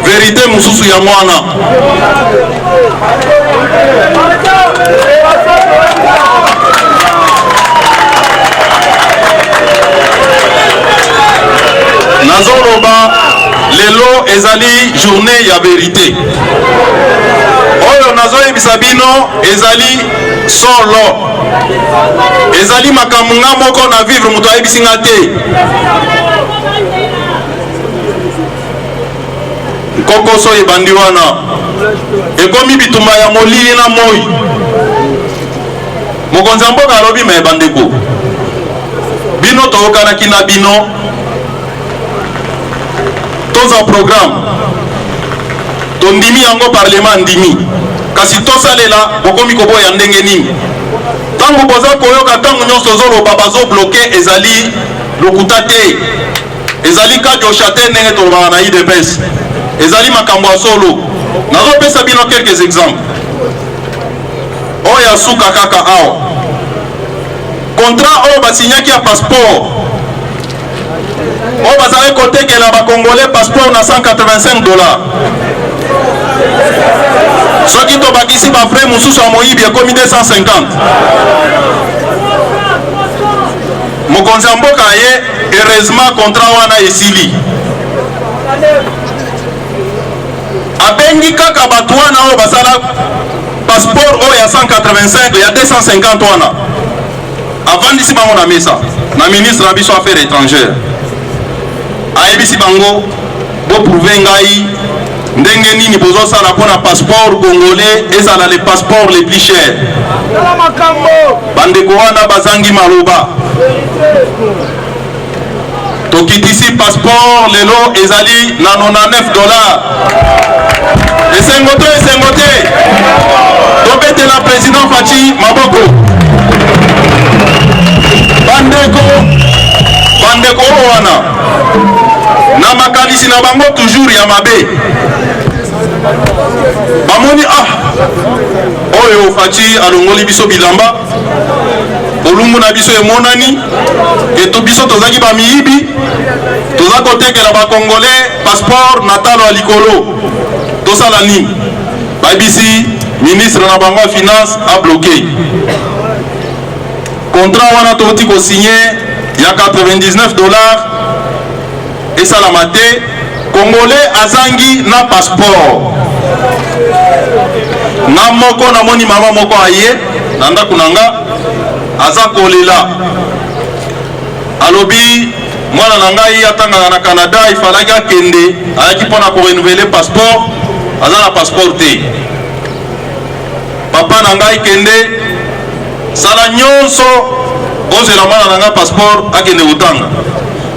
vérité mosusu ya mwana. Nazoloba lelo ezali journée ya vérité oyo nazoyebisa bino ezali solo ezali makambo nga moko na vivre moto ayebisi nga te kokoso ebandi wana ekomi bitumba ya molili na moi mokonzi ya mboka alobi ma ebandeko bino toyokanaki na bino toza programme tondimi yango parlement ndimi kasi tosalela bokomi koboya ndenge nini ntango boza koyoka ntango nyonso ozoloba bazobloke ezali lokuta te ezali kadiosha te ndenge tolobaka na IDPS ezali makambo ya solo. Nazopesa bino quelques exemples oyo asuka kaka awa contrat oyo basinyaki ya passeport oyo bazali kotekela bakongolais passeport na $185 soki tobakisi bafrais mosusu ya moyibi ekomi 250. mokonzi ya mboka ye heureusement contrat wana esili abengi kaka bato wana oyo basala passeport oyo ya 185 ya 250 wana avandisi bango na mesa na ministre na biso affaires étrangères ayebisi bango boprouve ngai ndenge nini bozosala mpona passeport congolais ezala le passeport le plus cher. bandeko wana bazangi maloba tokitisi passeport lelo ezali na $99 esengo te tobetela président Faci maboko bandeko wana na makanisi na bango toujours ya mabe bamoni oyo Faci alongoli biso bilamba olumbu na biso emonani eto biso tozaki bamiyibi toza kotekela bakongolais passeport na talo ya likolo tosala nini babisi ministre na bango ya finance abloqué contrat wana toti ko signé ya $99 et ça la maté congolais azangi na passeport na moko na moni mama moko aye na ndako nanga aza kolela alobi mwana na ngai atangaka na Canada ifalaki akende ayaki mpona korenouveler passeport aza na passeport te papa na ngai kende sala nyonso ozela mwana na ngai passeport akende kotanga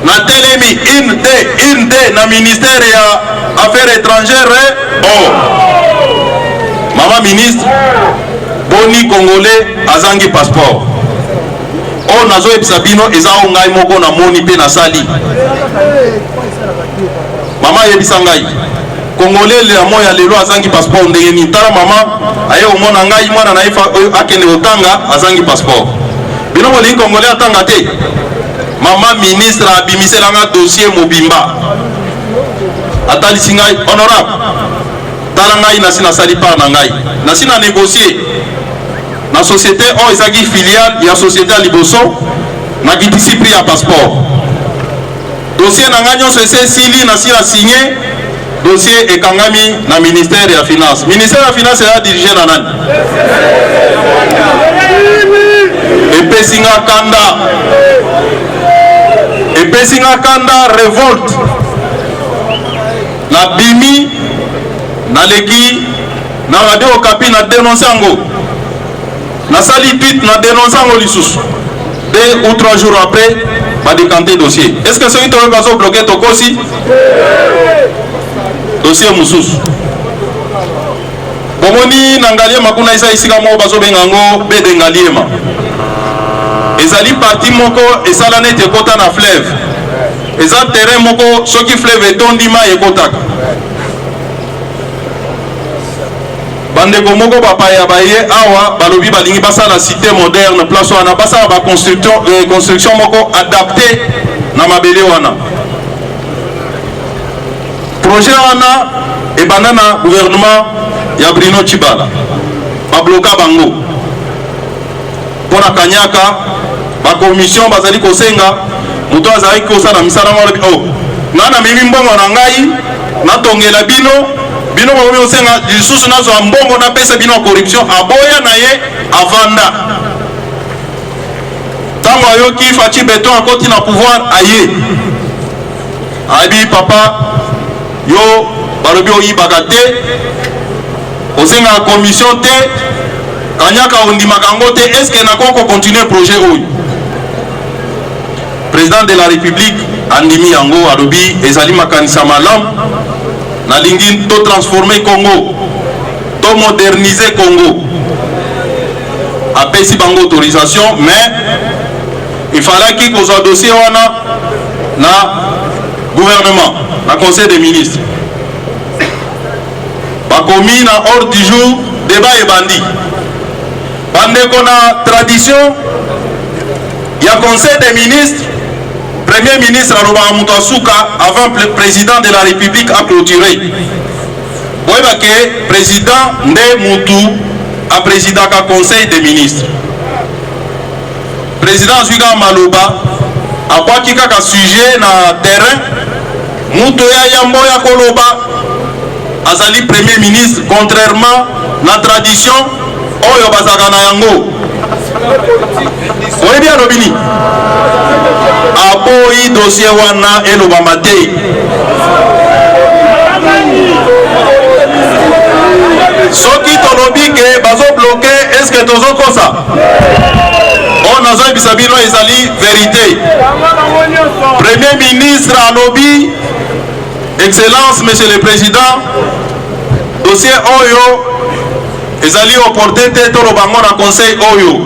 na telemi une de na ministère ya affaires étrangères mama ministre boni congolais azangi passeport o nazo yebisa bino eza o ngai moko na moni pe na sali mama yebisa ngai congolais le moya lelo azangi passeport ndenge ni tala mama aye omona ngai mwana na ifa akende otanga azangi passeport bino bolingi congolais atanga te mama ministre abimiselanga dossier mobimba atalisi ngai honorable tala ngai nasi nasali part na ngai nasi na négocier na société oyo ezaki filiale ya société ya liboso nakitisi prix ya passeport dossier na ngai nyonso ese esili nasi na signé dossier ekangami na ministère ya finance. Ministère ya finance ya dirigé na nani? epesinga kanda revolte na bimi na leki na radio Okapi na dénoncer yango na sali tweet na dénoncer yango lisusu 2 ou 3 jours après ba décanter dossier. Est-ce que celui qui va bloquer tokosi dossier mususu bomoni na ngaliema kuna isa isika moko bazo bengango bede ngaliema ezali parti moko esala nete ekota na fleuve eza terrain moko soki fleuve etondima ekotaka bandeko moko bapaya baye awa balobi balingi basala cité moderne place wana basala ba construction moko adapté na mabele wana projet wana ebanda na gouvernement ya Bruno Tshibala babloka bango mpona kanyaka bakomission bazali kosenga moto azali kosala misala malobi nga na mimi mbongo na ngai natongela bino bakomi kosenga lisusu nazwa mbongo napesa bino corruption aboya na ye avanda ntango ayoki Faci Beton akoti na pouvoir aye abi papa yo balobi oyibaka te osenga commission te kanyaka ondimaka yango te est-ce que nakoko continuer projet oyo président de la république andimi yango alobi ezali makanisa malamu nalingi to transformer Congo to moderniser Congo apesi bango autorisation mais il fallait kozwa dossier wana na gouvernement na conseil des ministres bakomi na ordre du jour débat ebandi bandeko na tradition ya conseil des ministres premier ministre alobaka moto asuka avant le président de la république a clôturé boyeba ke président nde mutu aprésidaka conseil des ministres président azwi kaka maloba akwaki kaka sujet na terrain mutu ya yambo ya koloba azali premier ministre contrairement na tradition oyo bazaka na yango oyebi alobini aboyi dossier wana elobama te soki tolobi ke bazobloke eske tozokosa oyo nazoyebisa bino ezali vérité premier ministre alobi excellence monsieur le président dossier oyo ezali opportun te tolobango na conseil oyo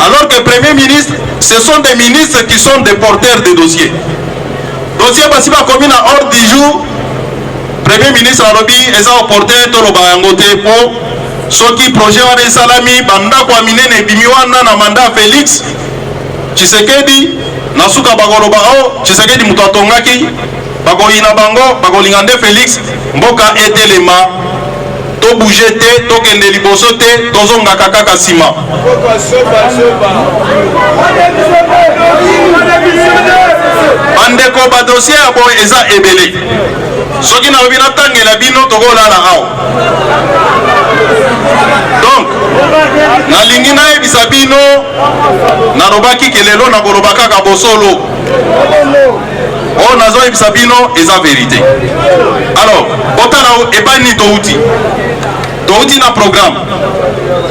alors que premier ministre ce sont des ministres qui sont des porteurs de dossiers dossier basi bakomi na ordre du jour premier ministre alobi eza opportun toloba yango te po soki projet wana esalami bandako ya minene ebimi wana na mandat Félix Tshisekedi na suka bakoloba Tshisekedi moto atongaki bakoyina bango bakolinga nde Félix mboka etelema to bouger te, to kende liboso te, tozonga kaka sima. Bandeko ba dossier ya bo eza ebele. Soki na bina tangela bino tokolala awa. Donc nalingi nayebisa bino nalobaki ke lelo nakoloba kaka bosolo oyo nazoyebisa bino eza vérité. Alors botala epai nini touti na programme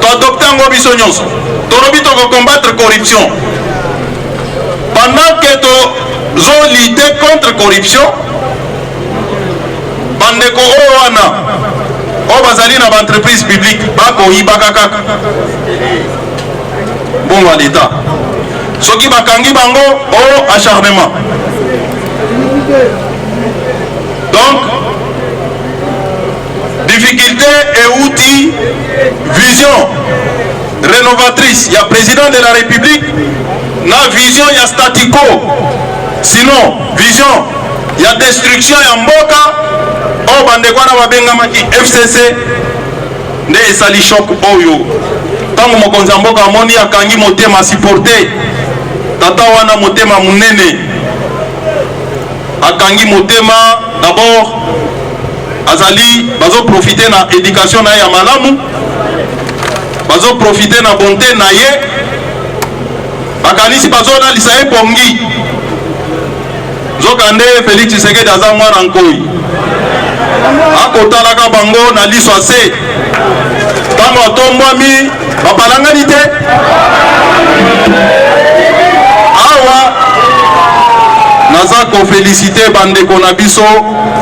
toadopte yango biso nyonso tolobi tokokombattre corruption. Pendant que tozolite contre corruption, bandeko oyo wana oyo bazali na baentreprise publique bakoyibaka kaka bongo ya l'État. Soki bakangi bango oyo acharnement. Donc difficulté et outil vision rénovatrice. Il y a président de la République na vision ya statu quo. Sinon vision ya destruction ya mboka oyo bandeko wana babengamaki FCC nde esali choc oyo. Tango mokonzi ya mboka amoni akangi motema supporté tata wana motema munene akangi motema d'abord azali bazo profiter na éducation na ya malamu, bazo profiter na bonté na ye, bakanisi bazo na lisa pongi zokande Félix Tshisekedi aza mwana nkoi akotalaka bango na liso ase tango atombwami bapalangani te awa naza kofélicité bandeko na biso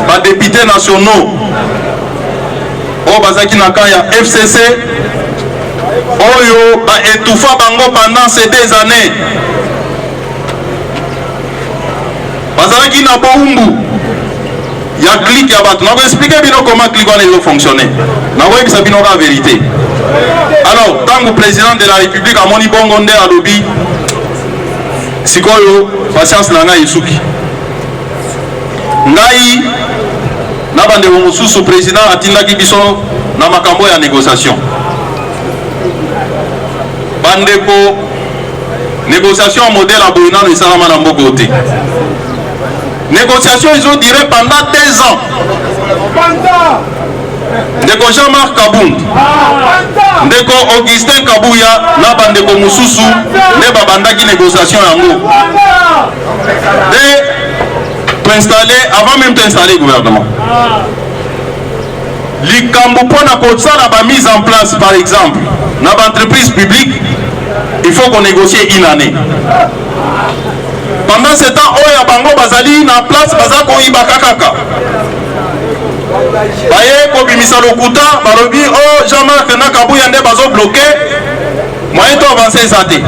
badepute nationaux oyo bazaki na camp ya FCC oyo baétouffa bango pendant ces 2 années. Bazalaki na boumbu ya clique ya bato. Nakoexpliquer bino comment clique wana ezo fonctionner. Nakoyebisa bino ka vérité. Alors, tango président de la République amoni bongo nde alobi sikoyo patience na ngai esuki. Ngai na bandeko mosusu président atindaki biso na makambo ya négociation. Bandeko négociation modèle à Boinano et Salama na mboka te. Négociation ils ont duré pendant 2 ans. Ndeko Jean-Marc Kabound, ndeko Augustin Kabuya na bandeko mosusu ne babandaki négociation yango. De avant même d'installer le gouvernement. Likambo pona kosala ba mise en place par exemple na ba entreprise publique, il faut qu'on négocie 1 année. Pendant ce temps oya bango bazali na place bazako ibaka kaka. Baye ko bimisa lokuta balobi oh Jean-Marc na Kabuya nde bazo bloquer moyen to avancer santé.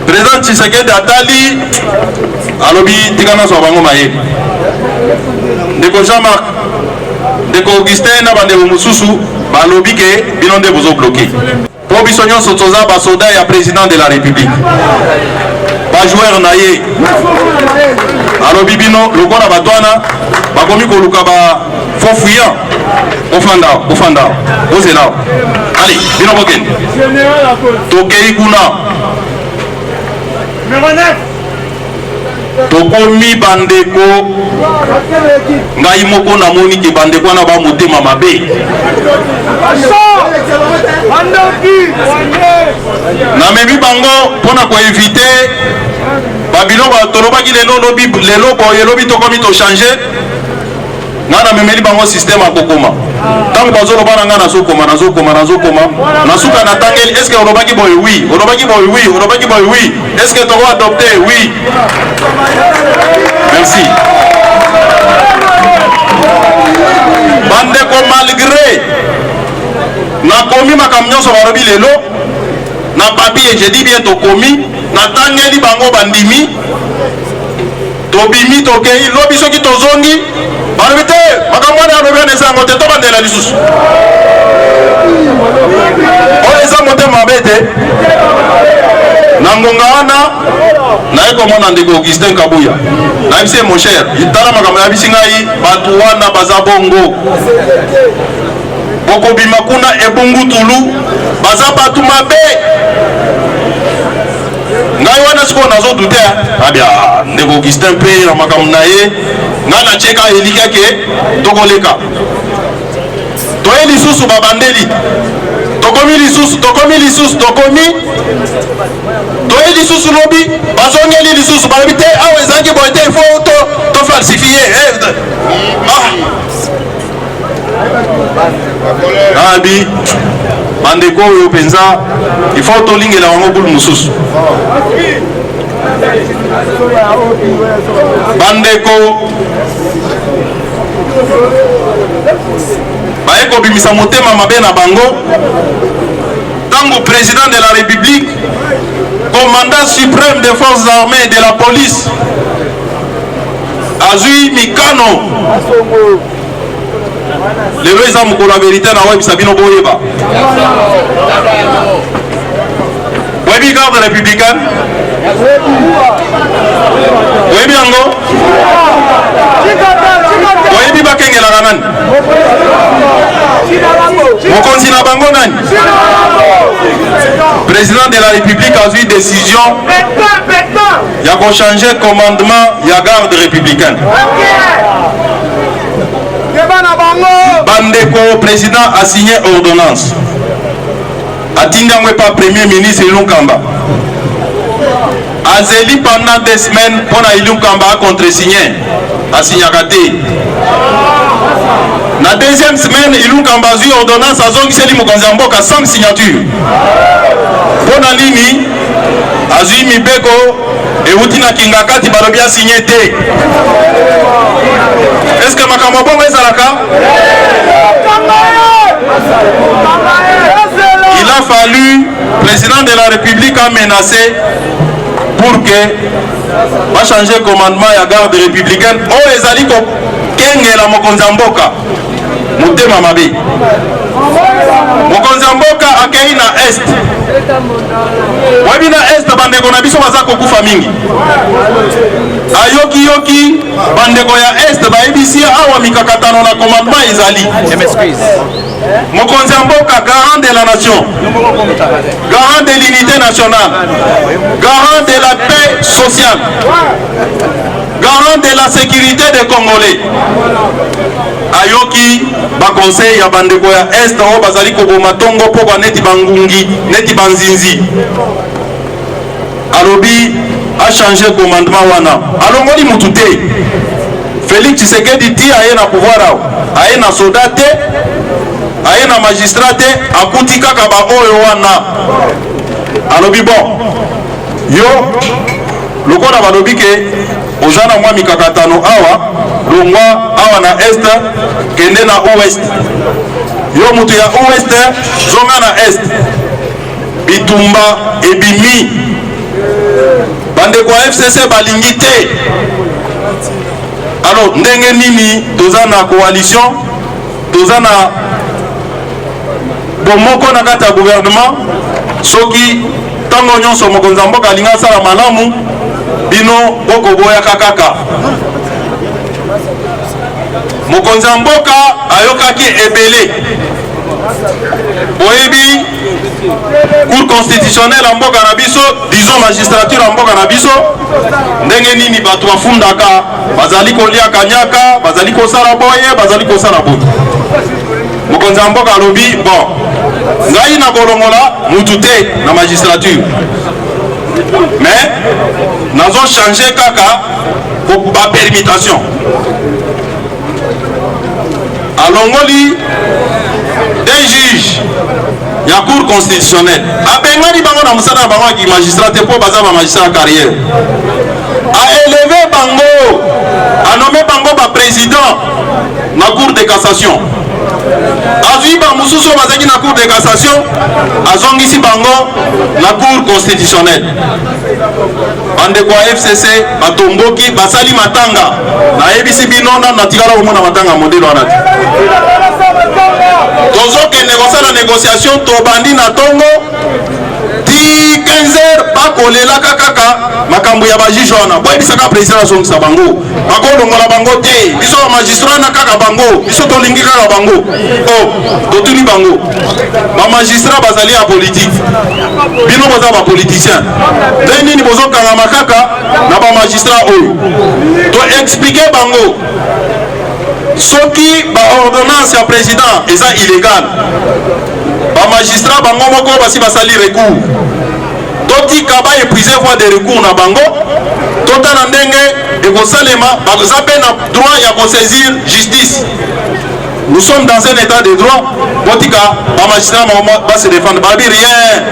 Président Tshisekedi atali alobi tikana so bango maye. Ndeko Jean-Marc, ndeko Augustin na bandeko mosusu balobi ke bino nde bozo bloquer. Po biso nyonso toza ba soldat ya président de la République. Ba joueur na ye. Alobi bino lokola batwana bakomi koluka ba fofuyant. Ofanda. Ozela. Allez, bino boken. Tokei kuna. Tokomi bandeko ngai moko na moni ke bandeko na ba motema mabe na memi bango pona ko éviter babilo ba tolobaki lelo boye lobi tokomi to changer ngana memeli bango système akokoma tango bazoloba na ngana nazokoma nasuka na tangeli est-ce que olobaki boye oui est-ce que toko adopter oui merci bandeko malgré nakomi makambo nyonso balobi lelo na papier je dis bien tokomi natangeli bango bandimi tobimi tokei lobi soki tozongi balobi te makambo wana alobi wana eza yango te tobandela lisusu oyo eza motema mabe te na ngonga wana naye komona ndeko Augustin Kabuya nayebisi mon cher tala makambo yabisi ngai bato wana baza bongo okobima kuna ebungutulu baza bato mabe ngai wana sikoyo nazodute abia ndeko Augustin mpe na makambo na ye ngai natieka elikake tokoleka toye lisusu babandeli tokomi toye lisusu lobi bazongeli lisusu balobi te awa ezangi boye te ifo tofalsifie abi bandeko oyo mpenza ifo tolingela bango bulu mosusu bandeko baye kobimisa motema mabe na bango tango président de la République, commandant suprême des forces armées et de la police, Azui Mikano, le roi pour la vérité na web Sabino Boyeba. Webi garde républicaine. Webi ango. Webi bakenge la ganan. Mokonzi na bango nani? Président de la République a eu décision il y a qu'on changer commandement il y a garde républicaine. Bandeko président a signé ordonnance. Atinda pas premier ministre Ilunkamba. Azeli pendant 2 semaines pour Ilunkamba a contre-signé a signé la 2e semaine, Ilunkamba a eu ordonnance à Zongiseli Mokonzamboka sans signature. Pour la ligne, Azui Mibeko et Outina Kingakati Barobia signé. Est-ce que Makamabo est Zalaka? Il a fallu, le président de la République a menacé pour que va changer le commandement à la garde républicaine. Oh, les aliko Kengela Mokonzamboka. Mutema mabe Mokonzamboka akei na est wabi na est bandeko na biso baza kokufa mingi ayoki bandeko ya est baebisi awa mikakatano na commandement ezali Mokonzamboka garant de la nation, garant de l'unité nationale, garant de la paix sociale, garant de la sécurité des Congolais. Ayoki ba conseil ya bandeko ya est o bazali ko bomatongo poko neti bangungi neti banzinzi alobi a changé commandement wana alongoli mutute Félix Tshisekedi ti aye na pouvoir aye na soldat te aye na magistrat te akuti kaka ba oyo wana alobi bon yo lokola balobi ke ozana mwa mikakatano awa longwa awa na est kende na ouest yo mutu ya ouest zonga na est bitumba ebimi bandeko ya FCC balingi te alors ndenge nini toza na coalition toza na bomoko na kati ya gouvernement soki tango nyonso mokonzi mboka alinga asala malamu bino bokoboyaka kaka mokonzi mboka ayokaki ebele boyebi cour constitutionnelle ya mboka na biso disons magistrature ya mboka na biso ndenge nini bato bafundaka bazali kolia kanyaka bazali kosala boye bazali kosala boye mokonzi mboka alobi bon ngai na kolongola mutu te na magistrature mais nazo changer kaka ba permutation alongoli des juges ya cour constitutionnelle abengani bango na musala bango ki magistrat te po baza ba magistrat carrière a élevé bango a nommé bango ba président na cour de cassation azui ba mususu bazaki na cour de cassation azongisi bango na cour constitutionnelle bandeko ya FCC batomboki basali matanga na yebisi bino na tikala omona matanga modelo wana tozokende kosala négociation tobandi na tongo ti ti 15h bakolelaka kaka makambo ya bajuge wana boyebisaka président azongisa bango bakolongola bango te biso bamagistrat na kaka bango biso tolingi kaka bango totuni bango bamagistrat bazali ya politike bino boza bapoliticien nde nini bozokangama kaka na bamagistrat oyo toexplike bango soki baordonnance ya président eza illégal bamagistrat bango moko basi basali recours totika baépuise voie de recours na bango totala ndenge ekosalema baza mpe na droit ya kosaisir justice. Nous sommes dans un état de droit botika bamagistrat base défendre babi rien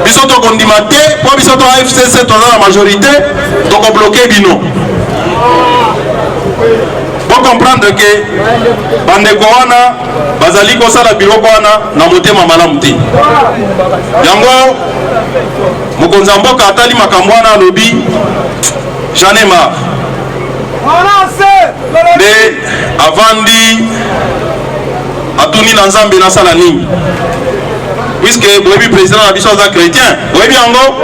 biso tokondima te po biso to FCC toza na majorité tokobloke bino. Pour comprendre que bandeko wana bazali kosala biloko wana na motema malamu te yango mokonzi ya mboka atali makambo wana alobi j'en ai marre nde avandi atuni na nzambe nasala nini puisque boyebi président na biso aza chrétien boyebi yango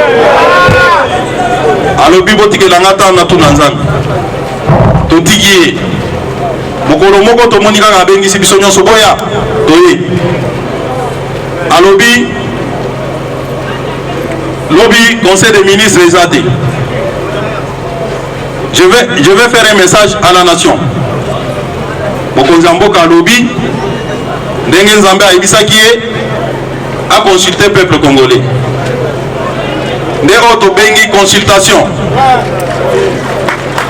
alobi botikelanga ta natuna nzambe totiki ye mokolo moko tomoni kaka abengisi biso nyonso boya toye alobi lobi conseil des ministres eza te. Je vais faire un message à la nation. Mokonzi ya mboka alobi ndenge nzambe ayebisaki ye a consulter peuple congolais nde oyo tobengi consultation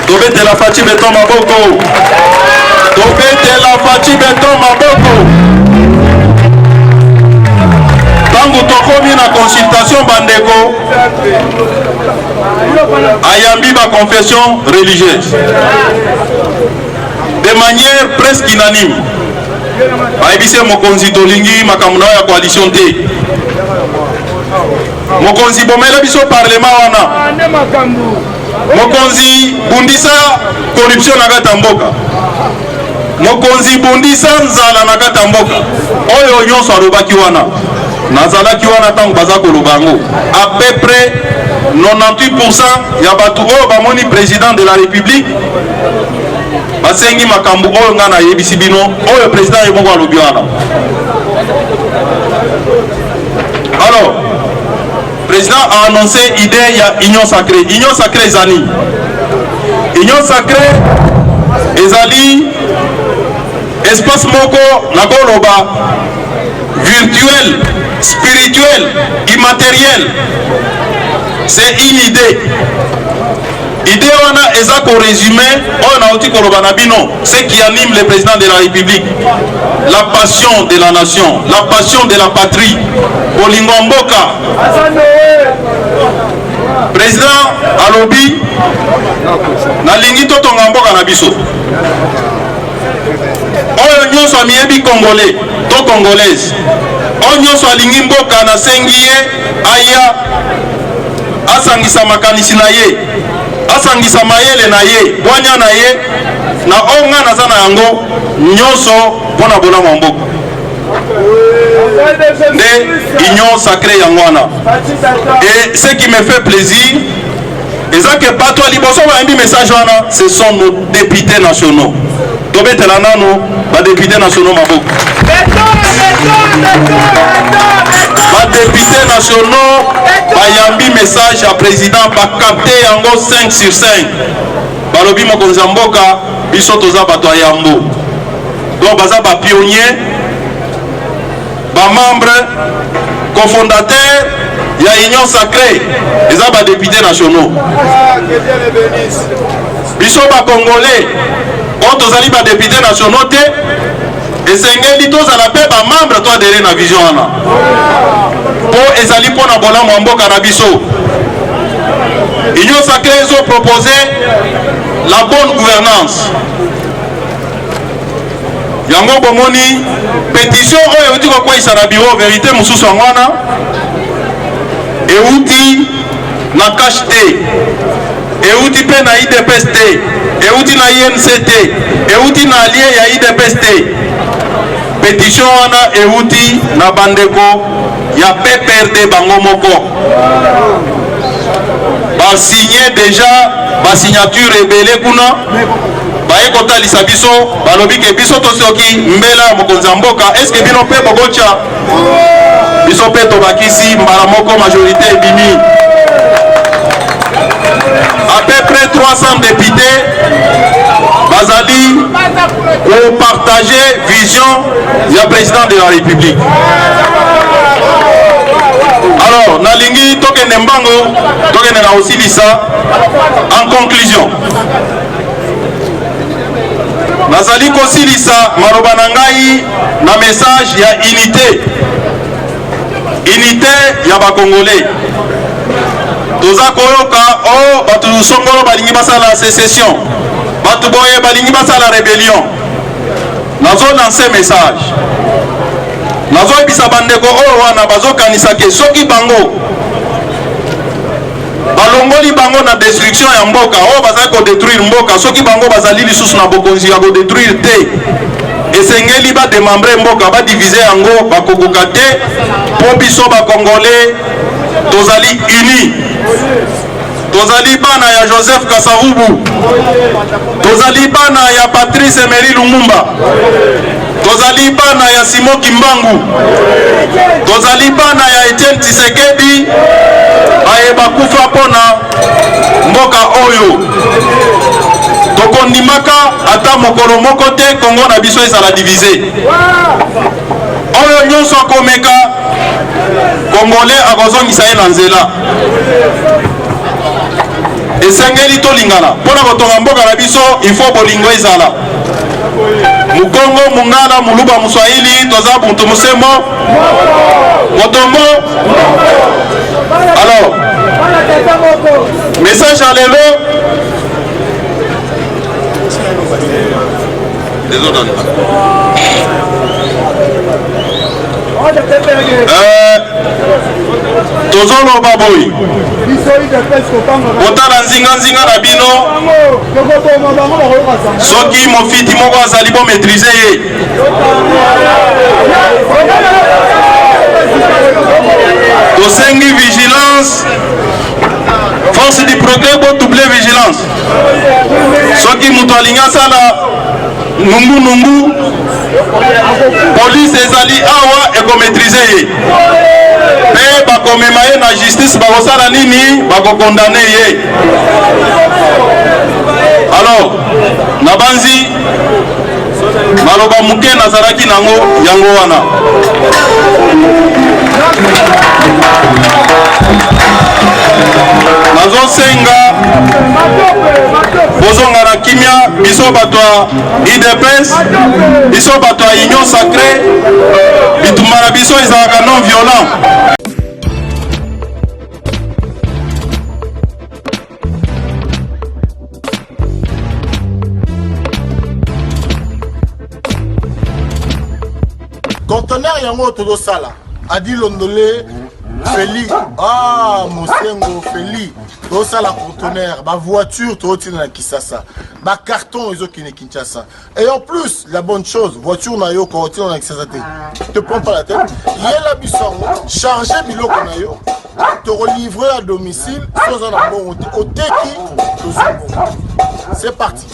tobetela faci beton maboko tobetela faci beton maboko ntango tokomi na consultation bandeko ayambi baconfession religieuse de manière presque unanime ayebisi mokonzi tolingi makambo na ya coalition te mokonzi bomela biso parlement wana mokonzi bundisa corruption na kati ya mboka mokonzi bundisa nzala na kati ya mboka oyo nyonso alobaki wana nazalaki wana ntango baza koloba yango à peu près 98% ya bato oyo bamoni président de la république basengi makambo oyo nga nayebisi bino oyo président ye moko alobi wana. Alors président a annoncé idée ya union sacrée. Union sacrée ezali union sacrée ezali espace moko na koloba virtuel, spirituel, immatériel. C'est une idée. Idée wana eza ko résumer on a outil koloba na bino ce qui anime le président de la République, la passion de la nation, la passion de la patrie. Bolingo mboka. Président alobi na lingi totonga mboka na biso. Oyo nyonso amiyebi congolais to congolaise. Oyo nyonso alingi mboka na sengi ye aya asangisa makanisi na ye asangisa mayele na ye bwanya na ye na onga naza na yango nyonso mpona bolamu mboka nde union sacrée yango wana. Et ce qui me fait plaisir eza ke bato ya liboso bayembi message wana ce sont nos députés nationaux tobetela nano badéputés nationaux maboko badéputés nationaux bayambi message ya président bakapte yango 5 sur 5 balobi mokonzi ya mboka biso toza bato ya yambo donc baza bapionnier bamembre cofondateur ya union sacrée eza badéputés nationaux biso bacongolais oyo tozali badéputés nationaux te esengeli tozala mpe bamembre to adere na vision wana mpo ezali mpona bolamu ya mboka na biso. Union sacrée ezopropose la bonne gouvernance yango bomoni pétition oyo euti kokweyisa na bureau vérité mosusu yango wana euti na cash te euti mpe na IDPS te euti na INC te euti na allié ya IDPS te pétition wana euti na bandeko ya PPRD bango moko basigné déjà basignature ebele kuna baye kotalisa biso balobi ke biso tosoki mbela ya mokonzi ya mboka eske bino mpe bokotia biso mpe tobakisi mbala moko majorité ebimi à peu près 300 députés bazali kopartager vision ya président de la République. Alors nalingi tokende mbango tokende na osilisa en conclusion nazali kosilisa maloba na ngai na message ya unité ya bakongolais toza koyoka o bato songolo balingi basala sécession bato boye balingi basala rébellion nazo lancer message nazo ebisa bandeko oyo wana bazokanisa ke soki bango balongoli bango na destruction ya mboka oyo bazali kodétruire mboka soki bango bazali lisusu na bokonzi ya kodétruire te esengeli bademembre mboka badivize yango bakokoka te mpo biso bakongolais tozali uni tozali bana ya Joseph Kasavubu tozali bana ya Patrice Emery Lumumba tozali bana ya Simon Kimbangu tozali bana ya Etienne Tshisekedi baye bakufa mpona mboka oyo tokondimaka ata mokolo moko te Kongo na biso ezala divisé oyo nyonso akomeka Congolais akozongisa ye na nzela esengeli tolingana mpona kotonga mboka na biso ifo bolingo ezala mukongo mungala muluba muswahili toza buntu musemo motombo. Alors message à lelo tozoloba boyi botala nzinga na bino soki mofiti moko azali bo maîtriser ye tosengi vigilance force du progrès bo double vigilance soki moto alingi asala nungu police ezali awa ekomaîtrize ye mpe bakomema ye na justice bakosala nini bakokondane ye. Alors nabanzi maloba muke nazalaki nango yango wana nazosenga bozonga na kimia biso bato ya IDPS biso bato ya union sacrée bitumba na biso ezalaka non violent. Conteneur yango todo sala adi londolé Feli Mosengo Feli todo sala conteneur ba voiture todo tina Kisasa ba carton ezo kine Kinshasa et en plus la bonne chose voiture na yo ko tina na Kisasa te prends pas la tête yela bisongo charger biloko na yo te relivrer à domicile sans un bon au teki c'est parti.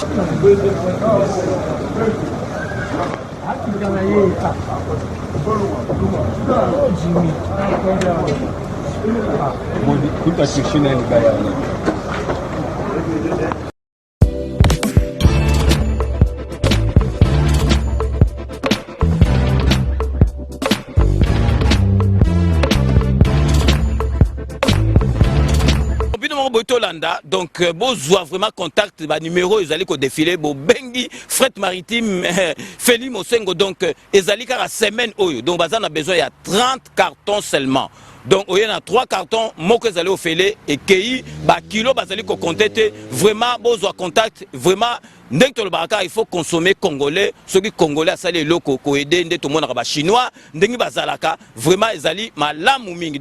Donc, besoin vraiment contact, numéro, ils allaient défiler, bengi, fret maritime, Feli Mosengo, donc, ils allaient à semaine, donc, on a besoin, il y a 30 cartons seulement. Donc, il y a 3 cartons, moi que allez au Félé, et qui, kilo, ils compter, vraiment, besoin contact, vraiment, dès que le baraka, il faut consommer congolais, ceux qui congolais, ça les locaux, aider, tout le monde, chinois, dès que vraiment, ils allaient, ma lame ou mingi.